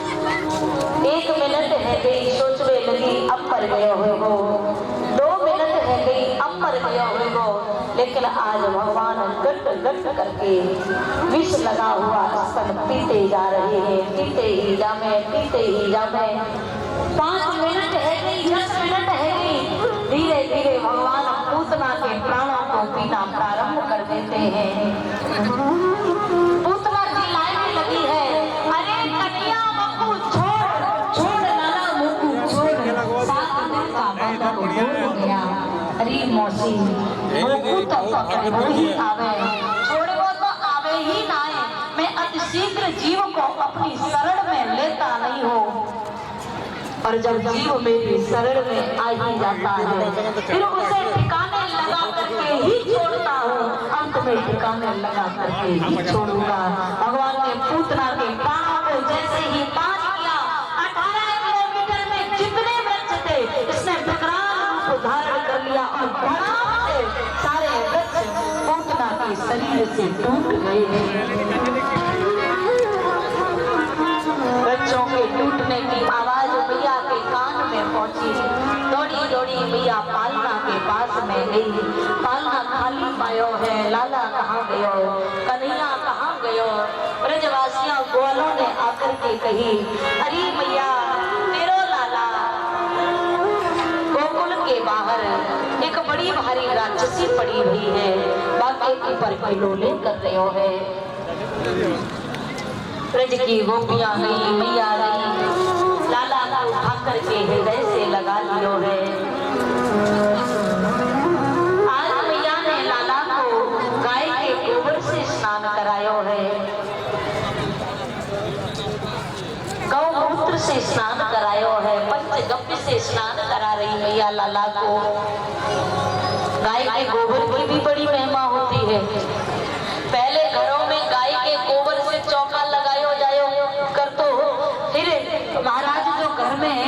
Speaker 2: 1 मिनट है गई सोचने लगी अब पर गए हुए हो, 2 मिनट है गई अब पर गए हुए हो, लेकिन आज भगवान गट गट करके विष लगा हुआ सन पीते जा रहे हैं। पीते ही जामे 5 मिनट है गई, 10 मिनट है गई, धीरे धीरे भगवान पूतना के प्राणों को पीना प्रारंभ कर देते हैं। पूतना चिल्लाने लगी है, अरे कटिया बक्कू छोड़ छोड़ लाला मुक्कू छोड़, 7 दिन का बंधन हो गया। अरे मौसी मुक्कू तो ही आवे, छोड़े वो तो आवे ही ना है। मैं अति शीघ्र जीव को अपनी शरण में लेता नहीं हूँ, और जब जीव मेरी शरण में आ ही जाता है फिर उसे ठिकाने लगा करके ही छोड़ता हूँ। अंत में ठिकाने लगा करके ही छोड़ूंगा। भगवान ने पूतना के प्राणों को जैसे ही पास किया, 18 किलोमीटर में जितने वृक्ष थे इसने विकराल रूप धारण कर लिया और धड़ाम से सारे वृक्ष पूतना के शरीर से टूट गए। बच्चों के टूटने की आवाज मैया के कान में पहुंची। दौड़ी दौड़ी मैया पालना के पास में गई। पालना खाली पायो है, लाला कहाँ गयो, कन्हैया कहाँ गयो? ब्रजवासियों ग्वालों ने आकर के कही, अरे मैया तेरो लाला गोकुल के बाहर एक बड़ी भारी राक्षसी पड़ी हुई है, बाकी ऊपर खिलौने कर रहे हो है। ब्रज की गोपियां गई, मैया गई, लाला को उठा करके हृदय से लगा लियो है। आज मैया ने लाला को गाय के गोबर से स्नान करायो है, गौमूत्र से स्नान करायो है, पंचगव्य से स्नान करा रही मैया लाला को। गाय के गोबर की भी बड़ी महिमा होती है। पहले घरों में गाय के गोबर से चौका लगायो जायो कर तो, फिर महाराज जो घर में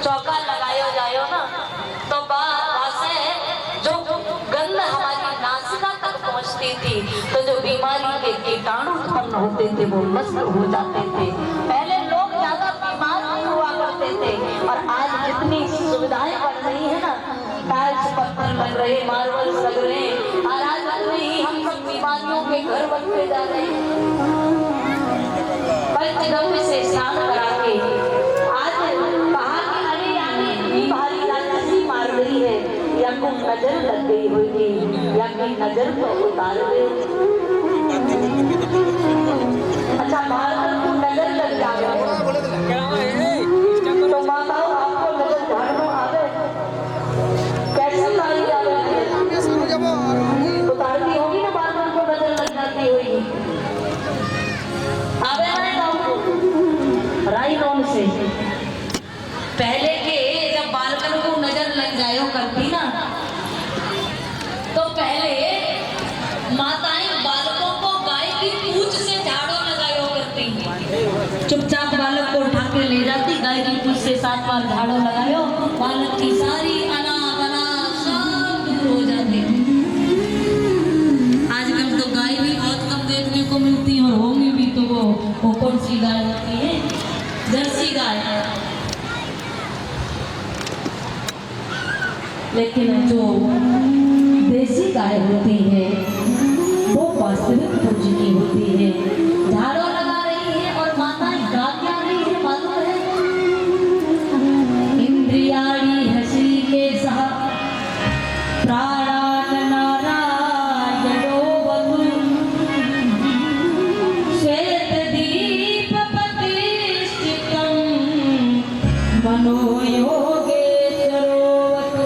Speaker 2: चौका लगायो जायो ना, तो वहाँ से जो गंध हमारी नासिका तक पहुँचती थी, तो जो बीमारी के कीटाणु उत्पन्न होते थे वो नष्ट हो जाते थे। पहले लोग ज्यादा बीमार नहीं हुआ करते थे, और आज जितनी सुविधाएं बढ़ रही है ना, टाइल्स पत्थर बन रहे, मार्बल लग रहे, और आज ही हम सब बीमारियों के घर बनते जा रहे हैं। पंचगव्य से स्नान करा के आज कहा कि अरे यानी इतनी भारी राक्षसी मार गई है, या को नजर लग गई होगी, या की नजर को उतार दे। अच्छा मार को नजर लग जाए तो माताओं आपको नजर झाड़ना आवे, कैसे उतारी जावे? उतारती होगी ना, बार को नजर लग जाती होगी। आवे राइनोन से पहले के जब बालकन को नजर लग जायो करती ना, तो पहले माताएं बालकों को गाय की पूंछ से झाड़ू लगायो करती। चुपचाप बालक को उठा के ले जाती, गाय की पूंछ से 7 बार झाड़ू लगायो, बालक की सारी अना बना सब दूर हो जाती। आजकल तो गाय भी बहुत कम देखने को मिलती है, और होंगी भी तो वो कौन सी गाय होती है? जर्सी गाय। लेकिन जो देसी गाय होती है वो वास्तविक हो चुकी होती है, झाड़ू लगा रही है, और माताएं गा क्या रही है मालूम है? इंद्रियाणी हसी के सह प्राणान नारायणो वधु श्वेत दीप प्रतिष्ठितम् मनोयोगेश्वरो वतु।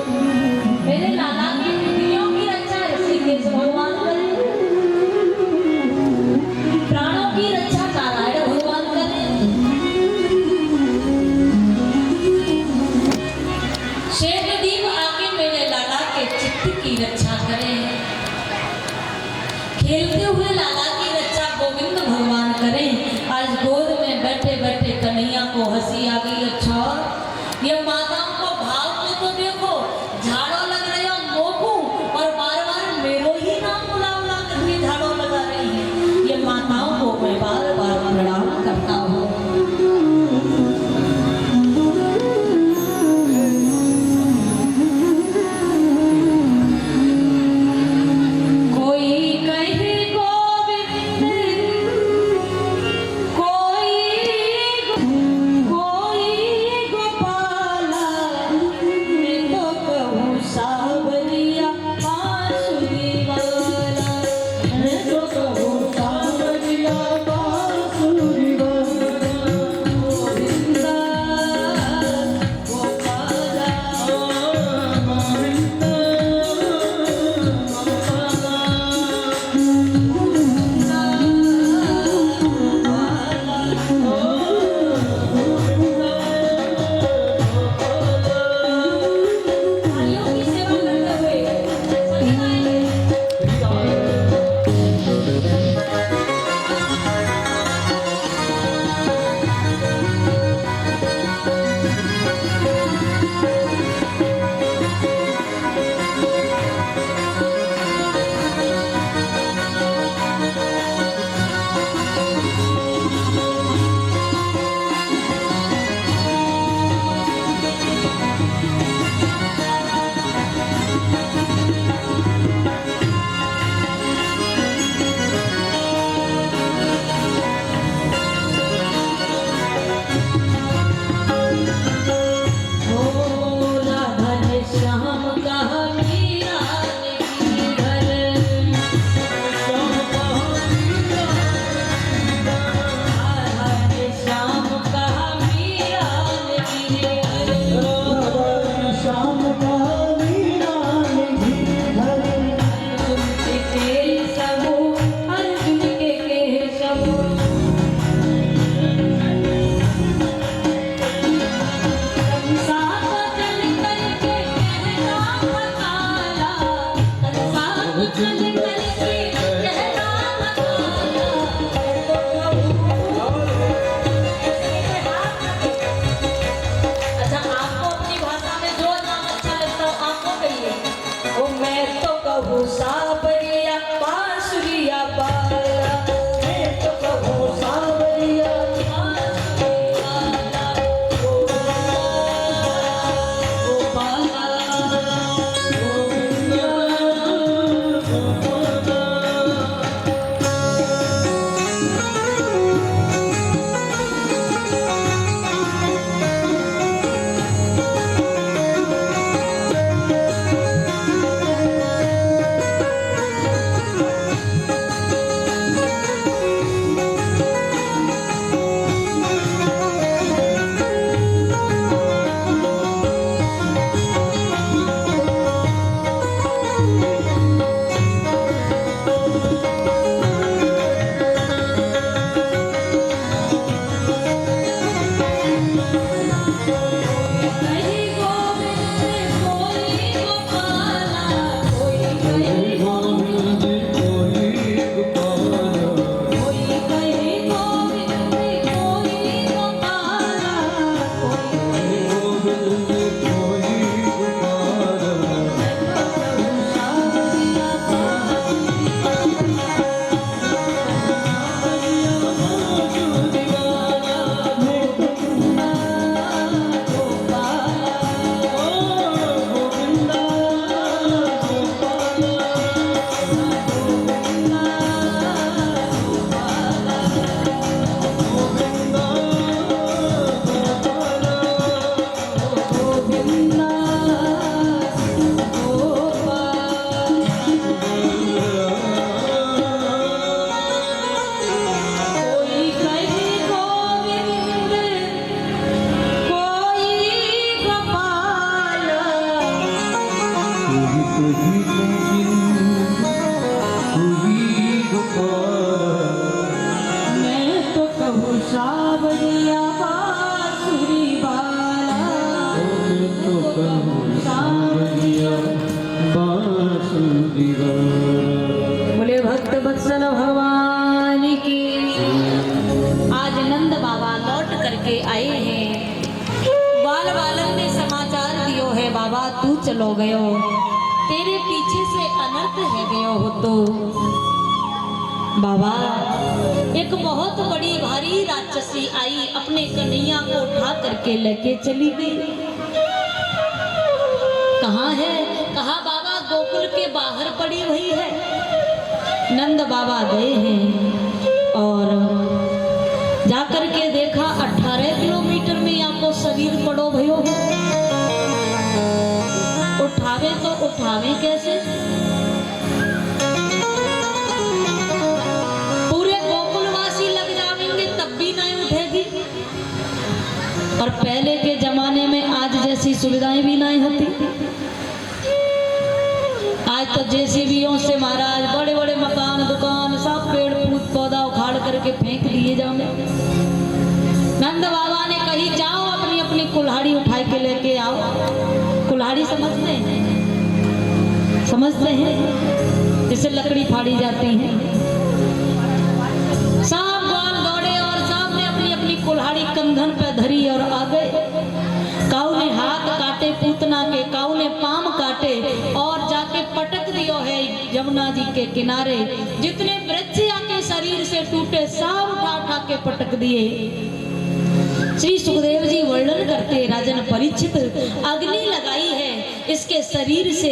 Speaker 2: मेरे लाला की इंद्रियों की रक्षा ऋषिकेश भगवान करें, प्राणों की रक्षा
Speaker 1: सांवरिया बांसुरी वाला।
Speaker 2: बोले भक्त वत्सल भगवान की। आज नंद बाबा लौट करके आए हैं। बाल बालन ने समाचार दियो है, बाबा तू चलो गयो, तेरे पीछे से अनर्थ है गयो हो। तो बाबा एक बहुत बड़ी भारी राक्षसी आई, अपने कन्हैया को उठा करके लेके चली गई। कहाँ है? कहा बाबा गोकुल के बाहर पड़ी हुई है। नंद बाबा गए हैं और जाकर के देखा 18 किलोमीटर में आपको शरीर पड़ो भयो। उठावे तो उठावे कैसे? पूरे गोकुलवासी लग जाएंगे तब भी नहीं उठेगी। और पहले के जमाने में आज जैसी सुविधाएं भी नहीं होती। आज तो जेसीबीओं से महाराज बड़े बड़े मकान दुकान सब पेड़ फूट पौधा उखाड़ करके फेंक दिए जाओगे। नंद बाबा ने कही जाओ अपनी अपनी कुल्हाड़ी उठा के लेके आओ। कुल्हाड़ी समझते हैं? समझते हैं जिससे लकड़ी फाड़ी जाती है। सब ग्वाल दौड़े और सब ने अपनी अपनी कुल्हाड़ी कंधन पे धरी और आ गए। काऊ ने हाथ काटे पूतना के, काऊ ने पाम काटे और जाके पटक दियो है यमुना जी के किनारे। जितने वृक्ष आके शरीर से टूटे सब उठा उठा के पटक दिए। श्री सुखदेव जी वर्णन करते, राजन परीक्षित अग्नि लगाई है, इसके शरीर से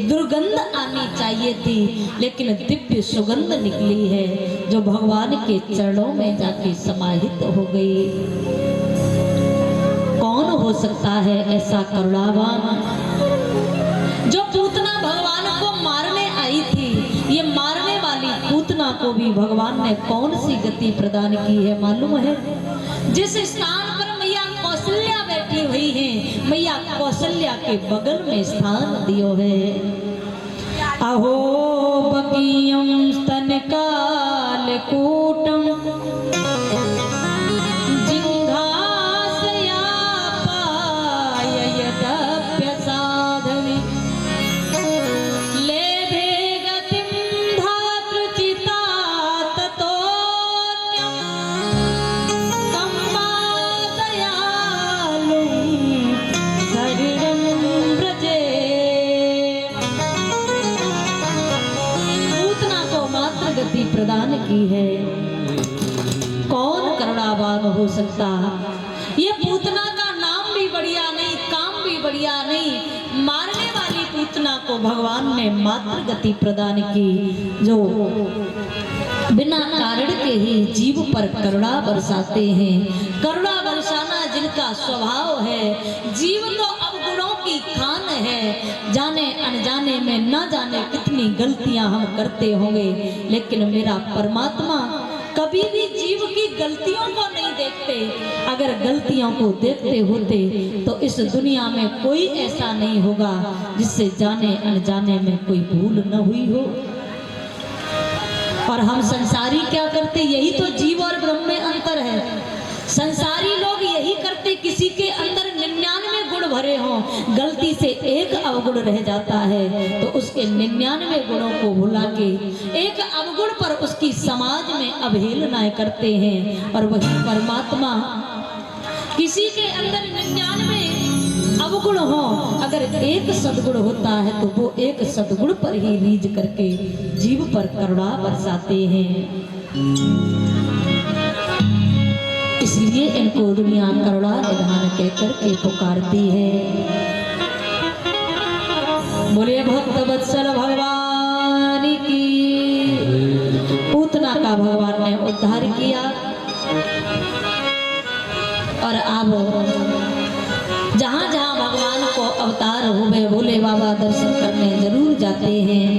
Speaker 2: दुर्गंध आनी चाहिए थी, लेकिन दिव्य सुगंध निकली है जो भगवान के चरणों में जाके समाहित हो गई। कौन हो सकता है ऐसा करुणावान जो पूतना भगवान को मारने आई थी? ये मारने वाली पूतना को भी भगवान ने कौन सी गति प्रदान की है मालूम है? जिस स्थान पर मैया कौशल्या बैठी हुई है, मैया कौशल्या के बगल में स्थान दियो है। अहो बकीयम स्तन काल कूटम जिंघासया पाययदप्य साधने लेभे गतिम धातृचिता ततोऽन्यं कंबादयालुं शरीरं व्रजे। पूतना को मात्र गति प्रदान की है। कौन करुणावान हो सकता? ये पूतना का नाम भी बढ़िया नहीं, काम भी बढ़िया नहीं। मारने वाली पूतना को भगवान ने मात्र गति प्रदान की जो बिना कारण के ही जीव पर करुणा बरसाते हैं। करुणा बरसाना जिनका स्वभाव है। जीव तो अवगुणों की खान है। जाने अनजाने में न जाने कितनी गलतियां हम करते होंगे, लेकिन मेरा परमात्मा कभी भी जीव की गलतियों को नहीं देखते। अगर गलतियों को देखते होते तो इस दुनिया में कोई ऐसा नहीं होगा जिससे जाने अनजाने में कोई भूल न हुई हो। और हम संसारी क्या करते? यही तो जीव और ब्रह्म में अंतर है। संसारी लोग यही करते, किसी के अंदर 99 गुण भरे हों, गलती से एक अवगुण रह जाता है तो उसके 99 गुणों को भुला के एक अवगुण पर उसकी समाज में अवहेलनाएं करते हैं। और वही परमात्मा किसी के अंदर 99 अवगुण हो, अगर एक सद्गुण होता है तो वो एक सद्गुण पर ही रीझ करके जीव पर करुणा बरसाते हैं। इसलिए इनको दुनिया करुणा निधान कहकर के पुकारती है। बोले भक्त वत्सल भगवान की। पूतना का भगवान ने उद्धार किया और अब जहाँ जहाँ भगवान को अवतार हुए भोले बाबा दर्शन करने जरूर जाते हैं।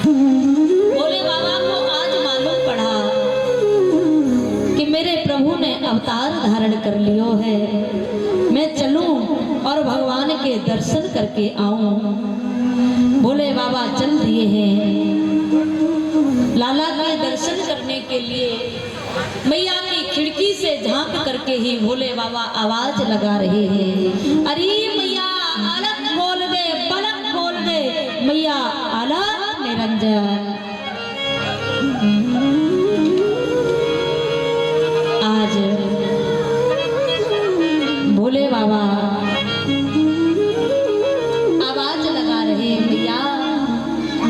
Speaker 2: भोले बाबा को आज मालूम पड़ा कि मेरे प्रभु ने अवतार धारण कर लियो है, मैं चलूं और भगवान के दर्शन करके आऊं। भोले बाबा चल दिए हैं लाला के दर्शन करने के लिए। मैया की खिड़की से झांक करके ही भोले बाबा आवाज लगा रहे हैं, अरे मैया अलग खोल दे, पलक खोल दे मैया अलग निरंजन। आज भोले बाबा आवाज लगा रहे मैया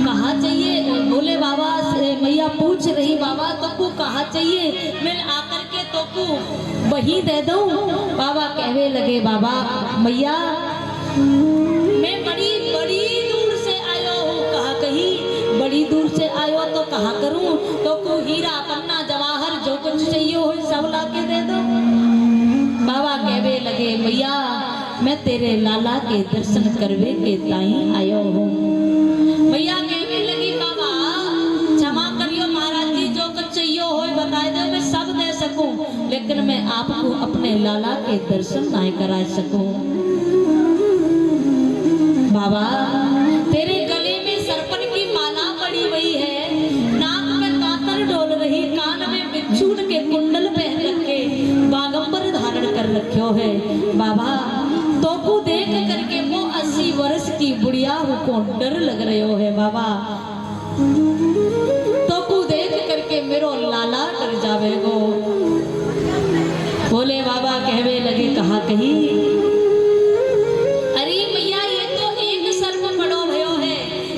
Speaker 2: कहाँ चाहिए। भोले बाबा से मैया पूछ रही बाबा तो कहाँ चाहिए, मैं आकर के तो वही दे दूं। बाबा कहवे लगे बाबा मैया मैं बड़ी बड़ी दूर से आयो हूँ, कहा कहीं बड़ी दूर से आयो तो कहा करूं, तो को हीरा पन्ना जवाहर जो कुछ चाहिए हो सब ला के दे दो। बाबा कहवे लगे मैया मैं तेरे लाला के दर्शन करवे के ताई आयो हूँ। मैया कहने लगी बाबा क्षमा करियो महाराज जी, जो कुछ चाहिए हो बता दो मैं सब दे सकूं, लेकिन मैं आपको अपने लाला के दर्शन नहीं करा सकूं। बाबा तेरे गले में सरपन की माला पड़ी हुई है, नाक में कातर डोल रही, कान में बिच्छू के कुंडल पहन रखे, बागंबर धारण कर रखो है। बाबा तो को देख करके वो 80 वर्ष की बुढ़िया को डर लग रहे हो है। बाबा तो को देख करके मेरो लाला डर जावे गो। बोले बाबा कहवे लगे कहा कही अरे मैया ये तो एक सर्प बड़ो भयो है,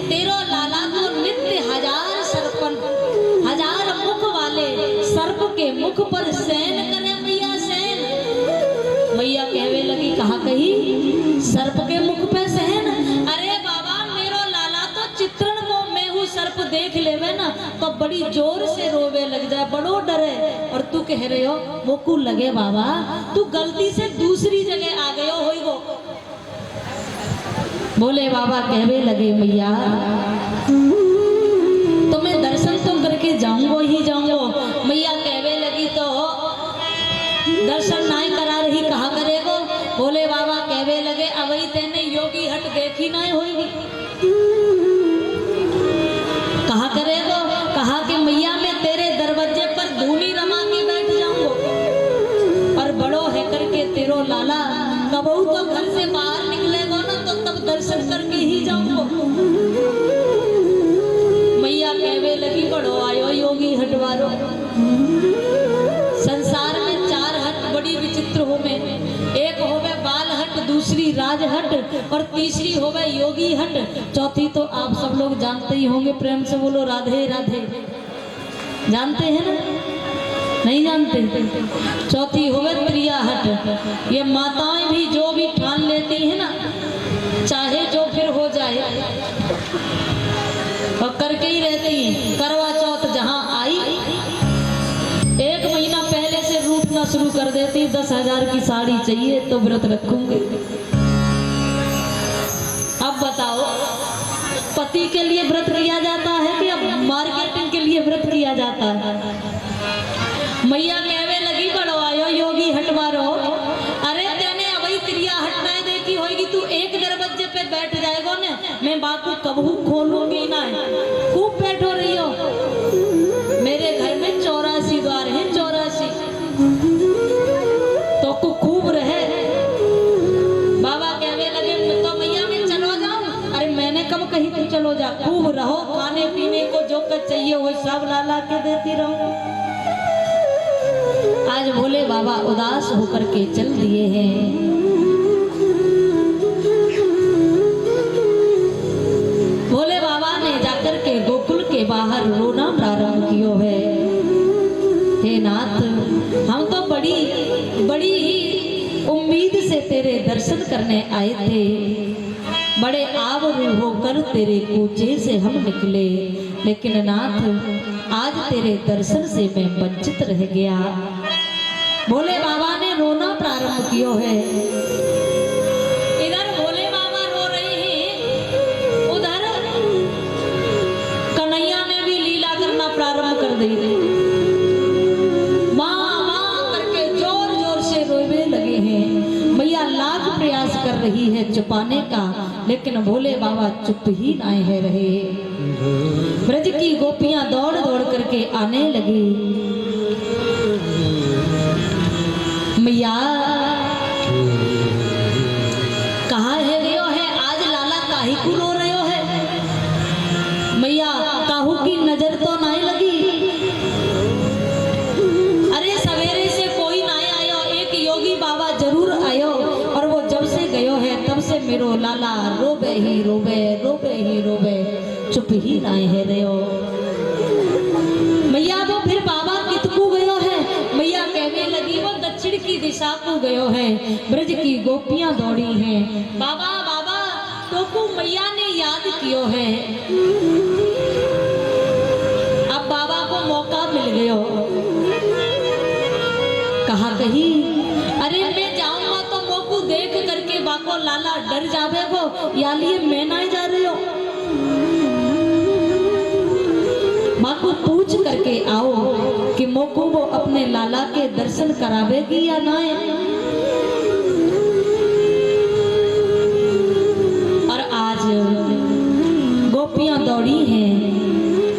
Speaker 2: तेरो लाला तो नित्य 1000 सर्पन 1000 मुख वाले सर्प के मुख पर शयन करे मैया शयन। मैया कहवे लगी कहा कही सर्प के मुख पे शयन। अरे बाबा मेरो लाला तो चित्रण को मैं हूँ सर्प देख लेवे ना तो बड़ी जोर से रोवे लग जाए, बड़ो डरे। और तू कह रहे हो वो को लगे बाबा तू गलती से दूसरी जगह आ गयो होइगो। बोले बाबा कहवे लगे मैया तो मैं दर्शन तो करके जाऊंगो ही जाऊंगो। मैया कहवे लगी तो दर्शन नहीं करा रही कहा करेगो। बोले बाबा कहवे लगे अवई तेने योगी हट देखी नहीं होगी, कहा करेगो। कहा कि मैया मैं तेरे दरवाजे पर धूनी रमा के बैठ जाऊंगो और बड़ो है करके तेरो लाला कबहू तो घर से बाहर निकलेगो ना तो तब दर्शन करके ही जाऊंगो। मैया कहवे लगी बड़ो आयो योगी हटवारो। संसार में 4 हट बड़ी विचित्र होवे, एक होवे बाल हट, दूसरी राज हट और तीसरी होवे योगी हट, चौथी तो आप सब लोग जानते ही होंगे। प्रेम से बोलो राधे राधे। जानते हैं ना? नहीं जानते? चौथी होवे त्रिया हट। ये माताएं भी जो भी ठान लेती है ना चाहे जो फिर हो जाए और करके ही रहती हैं। करवा चौथ जहां आई 1 महीना पहले से रूठना शुरू कर देती, 10,000 की साड़ी चाहिए तो व्रत रखूंगी। अब बताओ पति के लिए व्रत किया जाता है कि अब मार्केटिंग के लिए व्रत किया जाता है? मैया कहवे लगी बड़ो आयो योगी हटवारो। अरे तेने अवई क्रिया हटना देखी होगी, तू एक दरवाजे पे बैठ जाएगा ना मैं बाकू कबहू खोलूंगी ना। खूब बैठो रही हो, मेरे घर में 84 द्वार हैं, 84 तो को खूब रहे। बाबा कहवे लगे तो मैया मैं चलो जाऊं। अरे मैंने कब कही तू चलो जा, खूब रहो, खाने पीने को जो कुछ चाहिए वो सब ला के देती रहूं। आज भोले बाबा उदास होकर के चल दिए हैं। भोले बाबा ने जाकर के गोकुल के बाहर रोना प्रारंभ किया है। हे नाथ हम तो बड़ी बड़ी ही उम्मीद से तेरे दर्शन करने आए थे, बड़े आवरू होकर तेरे कूचे से हम निकले, लेकिन नाथ आज तेरे दर्शन से मैं वंचित रह गया। भोले बाबा ने रोना प्रारंभ किया है। इधर भोले बाबा रो रहे हैं, उधर कन्हैया ने भी लीला करना प्रारंभ कर दी। माँ माँ करके जोर जोर से रोने लगे हैं। मैया लाख प्रयास कर रही है छुपाने का, लेकिन भोले बाबा चुप ही नहीं रहे। ब्रज की गोपियां दौड़ दौड़ करके आने लगी। मैया कहाँ है रे मेरो लाला रोबे ही रोबे रोबे ही रोबे चुप ही ना है रे ओ मैया वो फिर बाबा कितकू गयो है। मैया कहने लगी वो दक्षिण की दिशा को गयो है। ब्रज की गोपियां दौड़ी हैं, बाबा बाबा तो को मैया ने याद कियो है। अब बाबा को मौका मिल गयो, कहा कही अरे मैं जाऊंगा तो मोकू देख करके बाको लाला डर जावे गो, या लिए मैं ना जा रही हो। माँ को पूछ करके आओ कि मोको वो अपने लाला के दर्शन करावेगी या ना। और आज गोपियां दौड़ी हैं,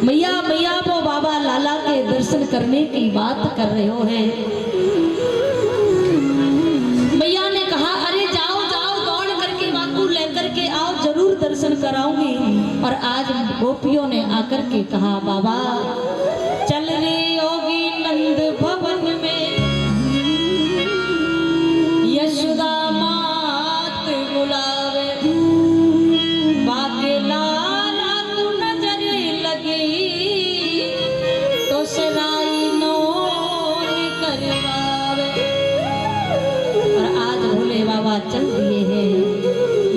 Speaker 2: मैया मैया वो बाबा लाला के दर्शन करने की बात कर रहे हो है। मैया ने कहा अरे जाओ जाओ दौड़ करके बाकू लेकर के आओ, जरूर दर्शन कराऊंगी। और आज गोपियों ने आकर के कहा बाबा चल रे योगी नंद भवन में, यशोदा मात बुलावे, बाके लाला को नजर लगी तो सराई नो करवावे। और आज भोले बाबा चल दिए हैं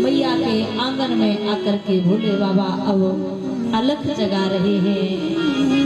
Speaker 2: मैया के आंगन में आकर के भोले बाबा अब अलख जगा रहे हैं।